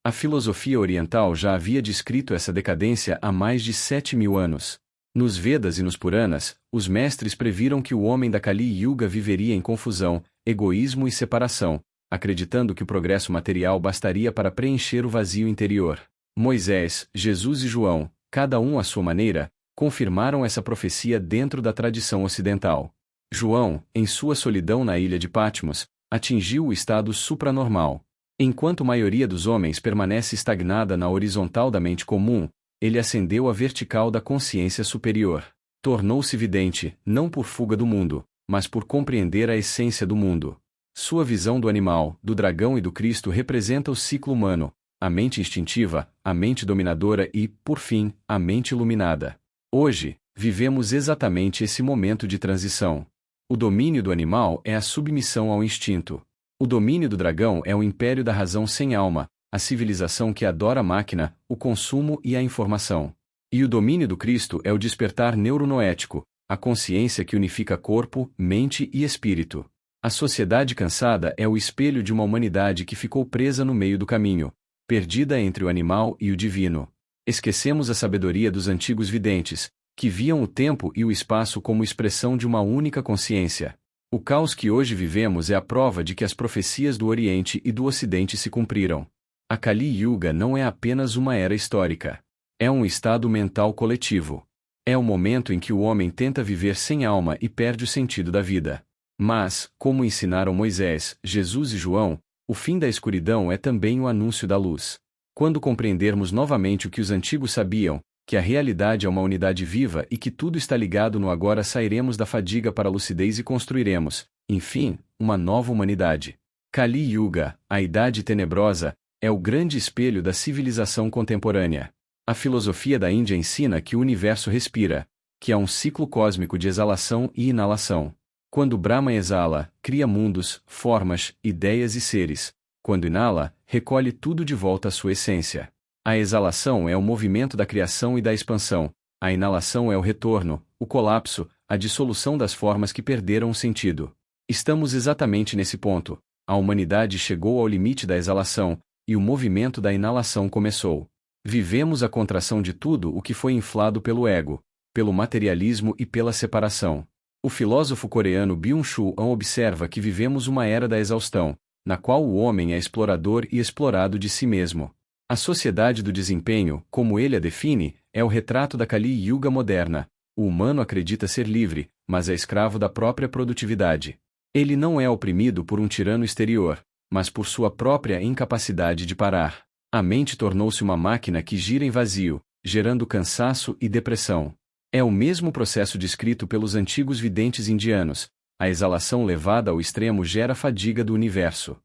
A filosofia oriental já havia descrito essa decadência há mais de 7.000 anos. Nos Vedas e nos Puranas, os mestres previram que o homem da Kali Yuga viveria em confusão, egoísmo e separação, acreditando que o progresso material bastaria para preencher o vazio interior. Moisés, Jesus e João, cada um à sua maneira, confirmaram essa profecia dentro da tradição ocidental. João, em sua solidão na ilha de Patmos, atingiu o estado supranormal. Enquanto a maioria dos homens permanece estagnada na horizontal da mente comum, ele ascendeu à vertical da consciência superior. Tornou-se vidente, não por fuga do mundo, mas por compreender a essência do mundo. Sua visão do animal, do dragão e do Cristo representa o ciclo humano, a mente instintiva, a mente dominadora e, por fim, a mente iluminada. Hoje, vivemos exatamente esse momento de transição. O domínio do animal é a submissão ao instinto. O domínio do dragão é o império da razão sem alma, a civilização que adora a máquina, o consumo e a informação. E o domínio do Cristo é o despertar neuronoético, a consciência que unifica corpo, mente e espírito. A sociedade cansada é o espelho de uma humanidade que ficou presa no meio do caminho, perdida entre o animal e o divino. Esquecemos a sabedoria dos antigos videntes, que viam o tempo e o espaço como expressão de uma única consciência. O caos que hoje vivemos é a prova de que as profecias do Oriente e do Ocidente se cumpriram. A Kali Yuga não é apenas uma era histórica. É um estado mental coletivo. É o momento em que o homem tenta viver sem alma e perde o sentido da vida. Mas, como ensinaram Moisés, Jesus e João, o fim da escuridão é também o anúncio da luz. Quando compreendermos novamente o que os antigos sabiam, que a realidade é uma unidade viva e que tudo está ligado no agora, sairemos da fadiga para a lucidez e construiremos, enfim, uma nova humanidade. Kali Yuga, a Idade Tenebrosa, é o grande espelho da civilização contemporânea. A filosofia da Índia ensina que o universo respira, que há um ciclo cósmico de exalação e inalação. Quando Brahma exala, cria mundos, formas, ideias e seres. Quando inala, recolhe tudo de volta à sua essência. A exalação é o movimento da criação e da expansão, a inalação é o retorno, o colapso, a dissolução das formas que perderam o sentido. Estamos exatamente nesse ponto. A humanidade chegou ao limite da exalação, e o movimento da inalação começou. Vivemos a contração de tudo o que foi inflado pelo ego, pelo materialismo e pela separação. O filósofo coreano Byung-Chul Han observa que vivemos uma era da exaustão, na qual o homem é explorador e explorado de si mesmo. A sociedade do desempenho, como ele a define, é o retrato da Kali Yuga moderna. O humano acredita ser livre, mas é escravo da própria produtividade. Ele não é oprimido por um tirano exterior, mas por sua própria incapacidade de parar. A mente tornou-se uma máquina que gira em vazio, gerando cansaço e depressão. É o mesmo processo descrito pelos antigos videntes indianos. A exalação levada ao extremo gera fadiga do universo.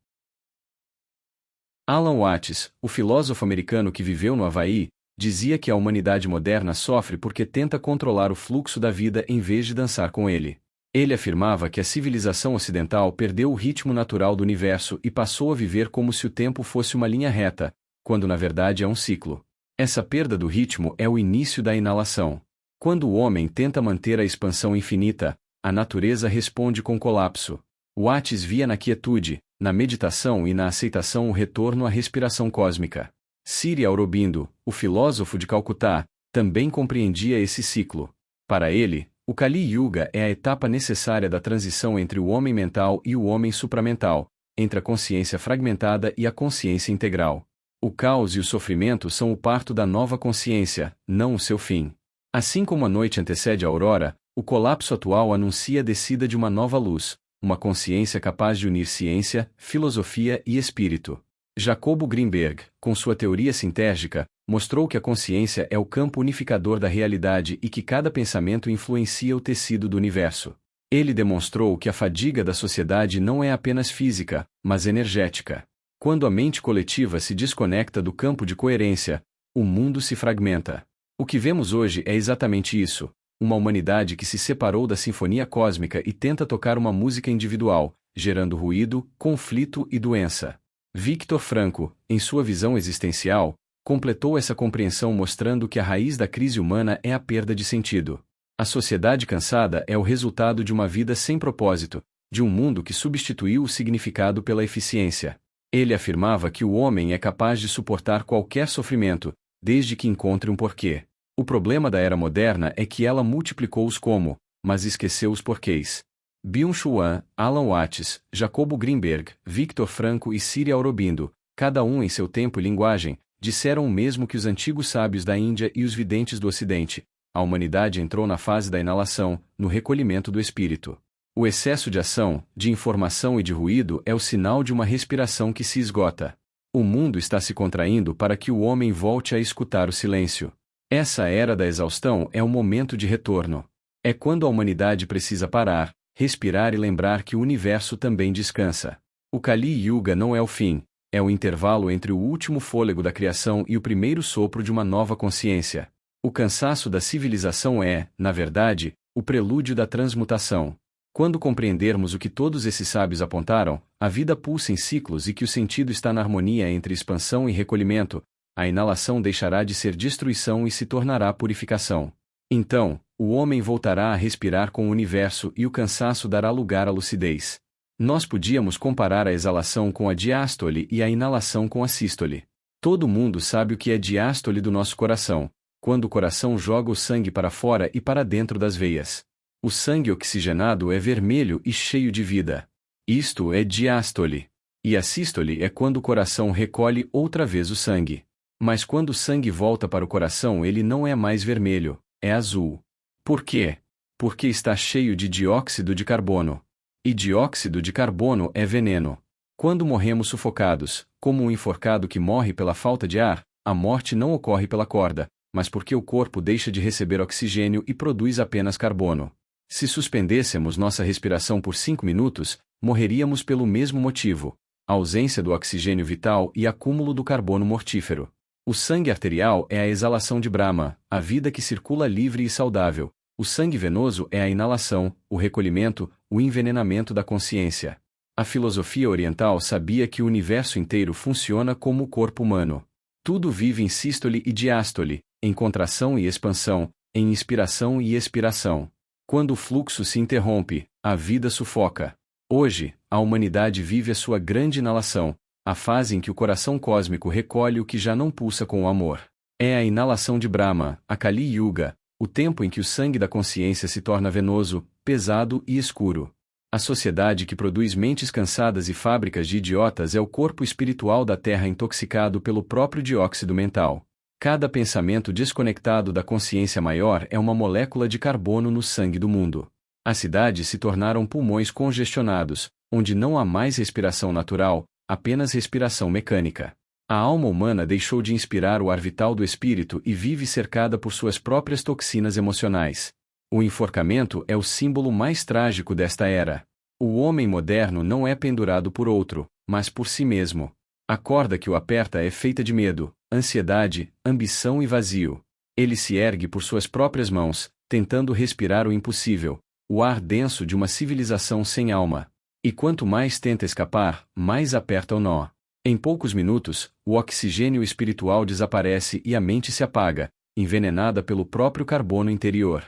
Alan Watts, o filósofo americano que viveu no Havaí, dizia que a humanidade moderna sofre porque tenta controlar o fluxo da vida em vez de dançar com ele. Ele afirmava que a civilização ocidental perdeu o ritmo natural do universo e passou a viver como se o tempo fosse uma linha reta, quando na verdade é um ciclo. Essa perda do ritmo é o início da inalação. Quando o homem tenta manter a expansão infinita, a natureza responde com colapso. Watts via na quietude, na meditação e na aceitação o retorno à respiração cósmica. Sri Aurobindo, o filósofo de Calcutá, também compreendia esse ciclo. Para ele, o Kali Yuga é a etapa necessária da transição entre o homem mental e o homem supramental, entre a consciência fragmentada e a consciência integral. O caos e o sofrimento são o parto da nova consciência, não o seu fim. Assim como a noite antecede a aurora, o colapso atual anuncia a descida de uma nova luz, uma consciência capaz de unir ciência, filosofia e espírito. Jacobo Greenberg, com sua teoria sintérgica, mostrou que a consciência é o campo unificador da realidade e que cada pensamento influencia o tecido do universo. Ele demonstrou que a fadiga da sociedade não é apenas física, mas energética. Quando a mente coletiva se desconecta do campo de coerência, o mundo se fragmenta. O que vemos hoje é exatamente isso, uma humanidade que se separou da sinfonia cósmica e tenta tocar uma música individual, gerando ruído, conflito e doença. Viktor Frankl, em sua visão existencial, completou essa compreensão mostrando que a raiz da crise humana é a perda de sentido. A sociedade cansada é o resultado de uma vida sem propósito, de um mundo que substituiu o significado pela eficiência. Ele afirmava que o homem é capaz de suportar qualquer sofrimento, desde que encontre um porquê. O problema da era moderna é que ela multiplicou os como, mas esqueceu os porquês. Byung-Chul Han, Alan Watts, Jacobo Greenberg, Viktor Frankl e Sri Aurobindo, cada um em seu tempo e linguagem, disseram o mesmo que os antigos sábios da Índia e os videntes do Ocidente. A humanidade entrou na fase da inalação, no recolhimento do espírito. O excesso de ação, de informação e de ruído é o sinal de uma respiração que se esgota. O mundo está se contraindo para que o homem volte a escutar o silêncio. Essa era da exaustão é o momento de retorno. É quando a humanidade precisa parar, respirar e lembrar que o universo também descansa. O Kali Yuga não é o fim, é o intervalo entre o último fôlego da criação e o primeiro sopro de uma nova consciência. O cansaço da civilização é, na verdade, o prelúdio da transmutação. Quando compreendermos o que todos esses sábios apontaram, a vida pulsa em ciclos e que o sentido está na harmonia entre expansão e recolhimento, a inalação deixará de ser destruição e se tornará purificação. Então, o homem voltará a respirar com o universo e o cansaço dará lugar à lucidez. Nós podíamos comparar a exalação com a diástole e a inalação com a sístole. Todo mundo sabe o que é diástole do nosso coração, quando o coração joga o sangue para fora e para dentro das veias. O sangue oxigenado é vermelho e cheio de vida. Isto é diástole. E a sístole é quando o coração recolhe outra vez o sangue. Mas quando o sangue volta para o coração ele não é mais vermelho, é azul. Por quê? Porque está cheio de dióxido de carbono. E dióxido de carbono é veneno. Quando morremos sufocados, como um enforcado que morre pela falta de ar, a morte não ocorre pela corda, mas porque o corpo deixa de receber oxigênio e produz apenas carbono. Se suspendêssemos nossa respiração por 5 minutos, morreríamos pelo mesmo motivo: a ausência do oxigênio vital e acúmulo do carbono mortífero. O sangue arterial é a exalação de Brahma, a vida que circula livre e saudável. O sangue venoso é a inalação, o recolhimento, o envenenamento da consciência. A filosofia oriental sabia que o universo inteiro funciona como o corpo humano. Tudo vive em sístole e diástole, em contração e expansão, em inspiração e expiração. Quando o fluxo se interrompe, a vida sufoca. Hoje, a humanidade vive a sua grande inalação, a fase em que o coração cósmico recolhe o que já não pulsa com o amor. É a inalação de Brahma, a Kali Yuga, o tempo em que o sangue da consciência se torna venoso, pesado e escuro. A sociedade que produz mentes cansadas e fábricas de idiotas é o corpo espiritual da Terra intoxicado pelo próprio dióxido mental. Cada pensamento desconectado da consciência maior é uma molécula de carbono no sangue do mundo. As cidades se tornaram pulmões congestionados, onde não há mais respiração natural, apenas respiração mecânica. A alma humana deixou de inspirar o ar vital do espírito e vive cercada por suas próprias toxinas emocionais. O enforcamento é o símbolo mais trágico desta era. O homem moderno não é pendurado por outro, mas por si mesmo. A corda que o aperta é feita de medo, ansiedade, ambição e vazio. Ele se ergue por suas próprias mãos, tentando respirar o impossível, o ar denso de uma civilização sem alma. E quanto mais tenta escapar, mais aperta o nó. Em poucos minutos, o oxigênio espiritual desaparece e a mente se apaga, envenenada pelo próprio carbono interior.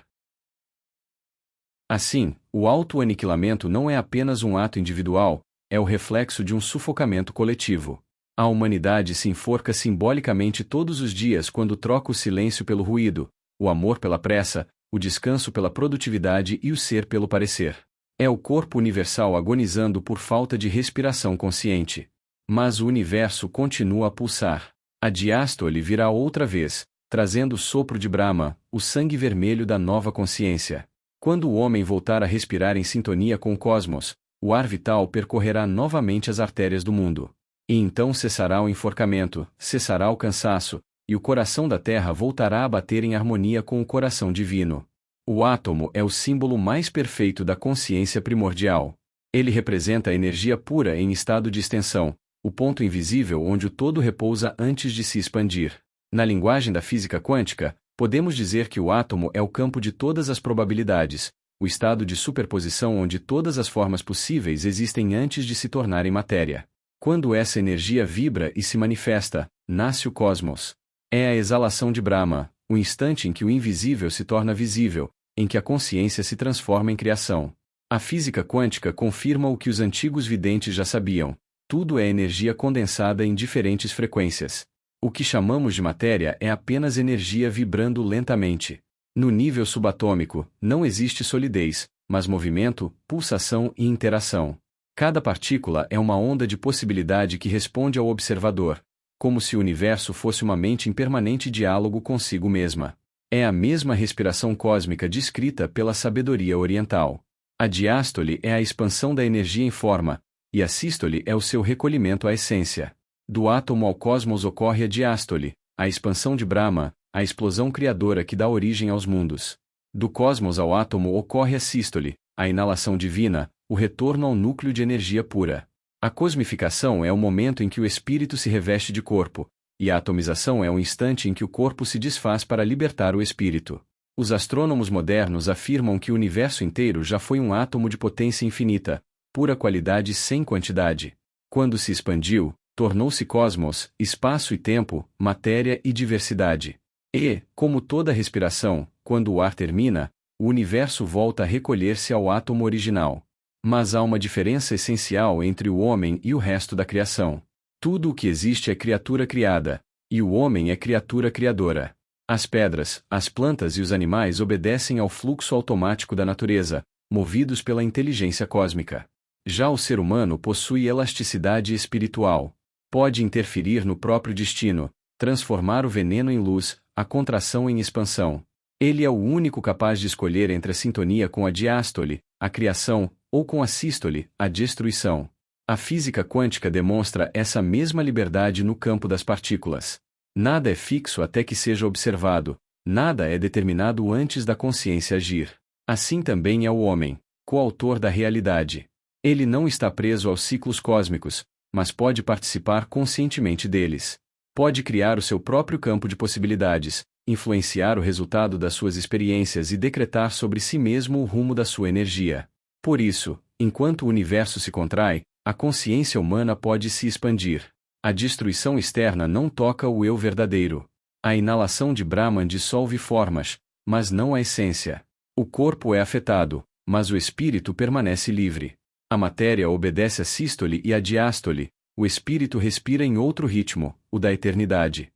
Assim, o auto-aniquilamento não é apenas um ato individual, é o reflexo de um sufocamento coletivo. A humanidade se enforca simbolicamente todos os dias quando troca o silêncio pelo ruído, o amor pela pressa, o descanso pela produtividade e o ser pelo parecer. É o corpo universal agonizando por falta de respiração consciente. Mas o universo continua a pulsar. A diástole virá outra vez, trazendo o sopro de Brahma, o sangue vermelho da nova consciência. Quando o homem voltar a respirar em sintonia com o cosmos, o ar vital percorrerá novamente as artérias do mundo. E então cessará o enforcamento, cessará o cansaço, e o coração da Terra voltará a bater em harmonia com o coração divino. O átomo é o símbolo mais perfeito da consciência primordial. Ele representa a energia pura em estado de extensão, o ponto invisível onde o todo repousa antes de se expandir. Na linguagem da física quântica, podemos dizer que o átomo é o campo de todas as probabilidades, o estado de superposição onde todas as formas possíveis existem antes de se tornarem matéria. Quando essa energia vibra e se manifesta, nasce o cosmos. É a exalação de Brahma, o instante em que o invisível se torna visível, em que a consciência se transforma em criação. A física quântica confirma o que os antigos videntes já sabiam: tudo é energia condensada em diferentes frequências. O que chamamos de matéria é apenas energia vibrando lentamente. No nível subatômico, não existe solidez, mas movimento, pulsação e interação. Cada partícula é uma onda de possibilidade que responde ao observador, como se o universo fosse uma mente em permanente diálogo consigo mesma. É a mesma respiração cósmica descrita pela sabedoria oriental. A diástole é a expansão da energia em forma, e a sístole é o seu recolhimento à essência. Do átomo ao cosmos ocorre a diástole, a expansão de Brahma, a explosão criadora que dá origem aos mundos. Do cosmos ao átomo ocorre a sístole, a inalação divina, o retorno ao núcleo de energia pura. A cosmificação é o momento em que o espírito se reveste de corpo, e a atomização é o instante em que o corpo se desfaz para libertar o espírito. Os astrônomos modernos afirmam que o universo inteiro já foi um átomo de potência infinita, pura qualidade sem quantidade. Quando se expandiu, tornou-se cosmos, espaço e tempo, matéria e diversidade. E, como toda respiração, quando o ar termina, o universo volta a recolher-se ao átomo original. Mas há uma diferença essencial entre o homem e o resto da criação. Tudo o que existe é criatura criada, e o homem é criatura criadora. As pedras, as plantas e os animais obedecem ao fluxo automático da natureza, movidos pela inteligência cósmica. Já o ser humano possui elasticidade espiritual. Pode interferir no próprio destino, transformar o veneno em luz, a contração em expansão. Ele é o único capaz de escolher entre a sintonia com a diástole, a criação, ou com a sístole, a destruição. A física quântica demonstra essa mesma liberdade no campo das partículas. Nada é fixo até que seja observado, nada é determinado antes da consciência agir. Assim também é o homem, coautor da realidade. Ele não está preso aos ciclos cósmicos, mas pode participar conscientemente deles. Pode criar o seu próprio campo de possibilidades, influenciar o resultado das suas experiências e decretar sobre si mesmo o rumo da sua energia. Por isso, enquanto o universo se contrai, a consciência humana pode se expandir. A destruição externa não toca o eu verdadeiro. A inalação de Brahman dissolve formas, mas não a essência. O corpo é afetado, mas o espírito permanece livre. A matéria obedece à sístole e à diástole, o espírito respira em outro ritmo, o da eternidade.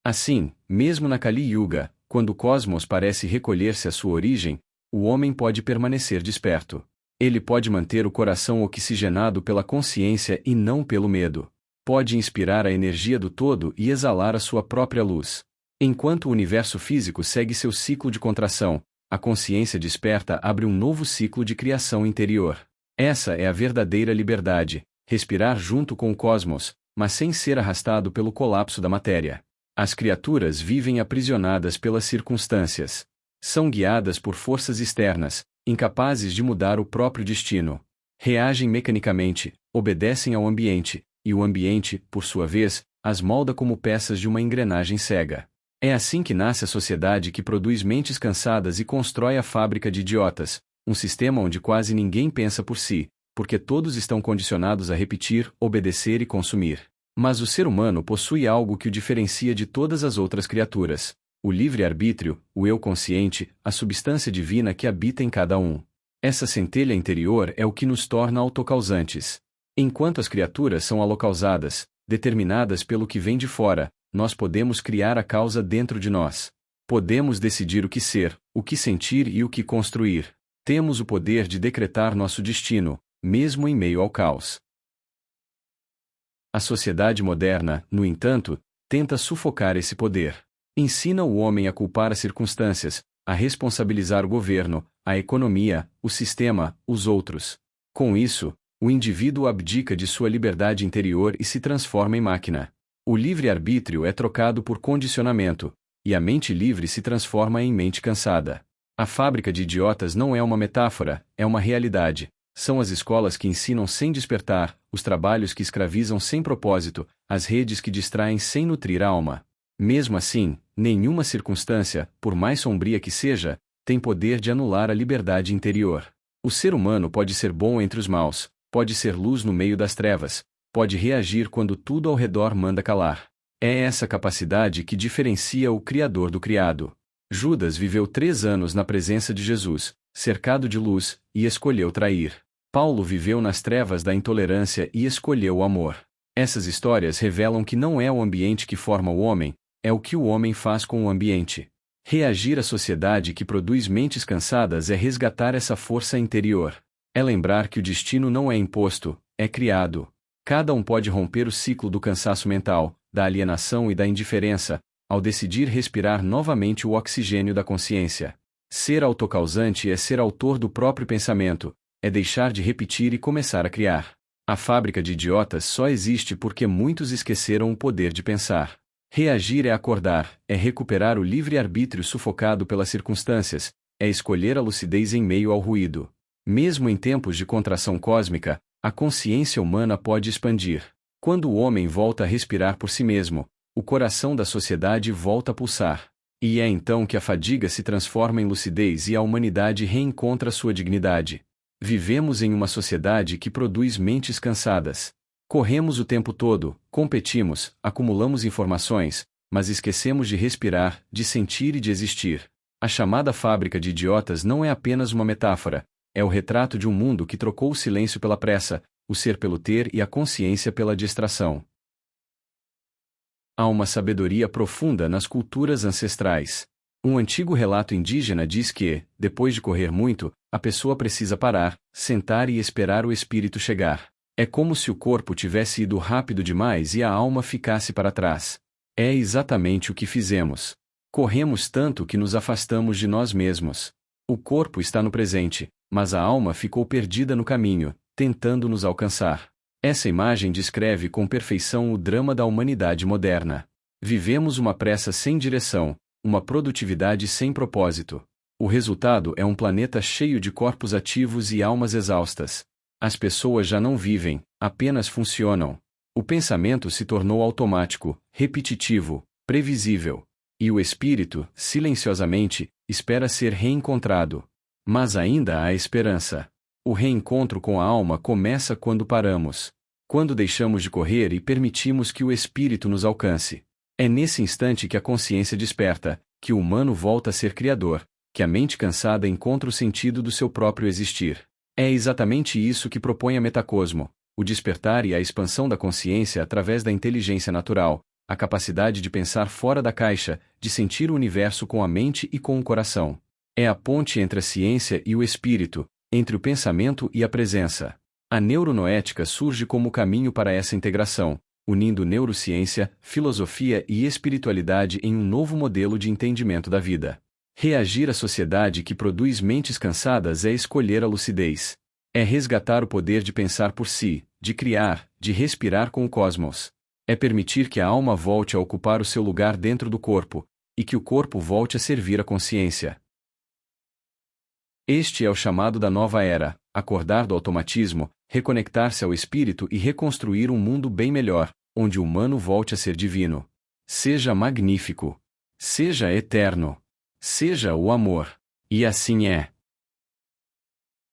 Assim, mesmo na Kali Yuga, quando o cosmos parece recolher-se à sua origem, o homem pode permanecer desperto. Ele pode manter o coração oxigenado pela consciência e não pelo medo. Pode inspirar a energia do todo e exalar a sua própria luz. Enquanto o universo físico segue seu ciclo de contração, a consciência desperta abre um novo ciclo de criação interior. Essa é a verdadeira liberdade, respirar junto com o cosmos, mas sem ser arrastado pelo colapso da matéria. As criaturas vivem aprisionadas pelas circunstâncias. São guiadas por forças externas, incapazes de mudar o próprio destino. Reagem mecanicamente, obedecem ao ambiente, e o ambiente, por sua vez, as molda como peças de uma engrenagem cega. É assim que nasce a sociedade que produz mentes cansadas e constrói a fábrica de idiotas, um sistema onde quase ninguém pensa por si, porque todos estão condicionados a repetir, obedecer e consumir. Mas o ser humano possui algo que o diferencia de todas as outras criaturas: o livre-arbítrio, o eu consciente, a substância divina que habita em cada um. Essa centelha interior é o que nos torna autocausantes. Enquanto as criaturas são alocausadas, determinadas pelo que vem de fora, nós podemos criar a causa dentro de nós. Podemos decidir o que ser, o que sentir e o que construir. Temos o poder de decretar nosso destino, mesmo em meio ao caos. A sociedade moderna, no entanto, tenta sufocar esse poder. Ensina o homem a culpar as circunstâncias, a responsabilizar o governo, a economia, o sistema, os outros. Com isso, o indivíduo abdica de sua liberdade interior e se transforma em máquina. O livre-arbítrio é trocado por condicionamento, e a mente livre se transforma em mente cansada. A fábrica de idiotas não é uma metáfora, é uma realidade. São as escolas que ensinam sem despertar, os trabalhos que escravizam sem propósito, as redes que distraem sem nutrir a alma. Mesmo assim, nenhuma circunstância, por mais sombria que seja, tem poder de anular a liberdade interior. O ser humano pode ser bom entre os maus, pode ser luz no meio das trevas, pode reagir quando tudo ao redor manda calar. É essa capacidade que diferencia o Criador do criado. Judas viveu 3 anos na presença de Jesus, cercado de luz, e escolheu trair. Paulo viveu nas trevas da intolerância e escolheu o amor. Essas histórias revelam que não é o ambiente que forma o homem, é o que o homem faz com o ambiente. Reagir à sociedade que produz mentes cansadas é resgatar essa força interior. É lembrar que o destino não é imposto, é criado. Cada um pode romper o ciclo do cansaço mental, da alienação e da indiferença, ao decidir respirar novamente o oxigênio da consciência. Ser autocausante é ser autor do próprio pensamento, é deixar de repetir e começar a criar. A fábrica de idiotas só existe porque muitos esqueceram o poder de pensar. Reagir é acordar, é recuperar o livre-arbítrio sufocado pelas circunstâncias, é escolher a lucidez em meio ao ruído. Mesmo em tempos de contração cósmica, a consciência humana pode expandir. Quando o homem volta a respirar por si mesmo, o coração da sociedade volta a pulsar. E é então que a fadiga se transforma em lucidez e a humanidade reencontra sua dignidade. Vivemos em uma sociedade que produz mentes cansadas. Corremos o tempo todo, competimos, acumulamos informações, mas esquecemos de respirar, de sentir e de existir. A chamada fábrica de idiotas não é apenas uma metáfora, é o retrato de um mundo que trocou o silêncio pela pressa, o ser pelo ter e a consciência pela distração. Há uma sabedoria profunda nas culturas ancestrais. Um antigo relato indígena diz que, depois de correr muito, a pessoa precisa parar, sentar e esperar o espírito chegar. É como se o corpo tivesse ido rápido demais e a alma ficasse para trás. É exatamente o que fizemos. Corremos tanto que nos afastamos de nós mesmos. O corpo está no presente, mas a alma ficou perdida no caminho, tentando nos alcançar. Essa imagem descreve com perfeição o drama da humanidade moderna. Vivemos uma pressa sem direção, uma produtividade sem propósito. O resultado é um planeta cheio de corpos ativos e almas exaustas. As pessoas já não vivem, apenas funcionam. O pensamento se tornou automático, repetitivo, previsível. E o espírito, silenciosamente, espera ser reencontrado. Mas ainda há esperança. O reencontro com a alma começa quando paramos. Quando deixamos de correr e permitimos que o espírito nos alcance. É nesse instante que a consciência desperta, que o humano volta a ser criador, que a mente cansada encontra o sentido do seu próprio existir. É exatamente isso que propõe a Metacosmo, o despertar e a expansão da consciência através da inteligência natural, a capacidade de pensar fora da caixa, de sentir o universo com a mente e com o coração. É a ponte entre a ciência e o espírito, entre o pensamento e a presença. A neuronoética surge como caminho para essa integração, unindo neurociência, filosofia e espiritualidade em um novo modelo de entendimento da vida. Reagir à sociedade que produz mentes cansadas é escolher a lucidez. É resgatar o poder de pensar por si, de criar, de respirar com o cosmos. É permitir que a alma volte a ocupar o seu lugar dentro do corpo, e que o corpo volte a servir a consciência. Este é o chamado da nova era, acordar do automatismo, reconectar-se ao espírito e reconstruir um mundo bem melhor, onde o humano volte a ser divino. Seja magnífico. Seja eterno. Seja o amor. E assim é.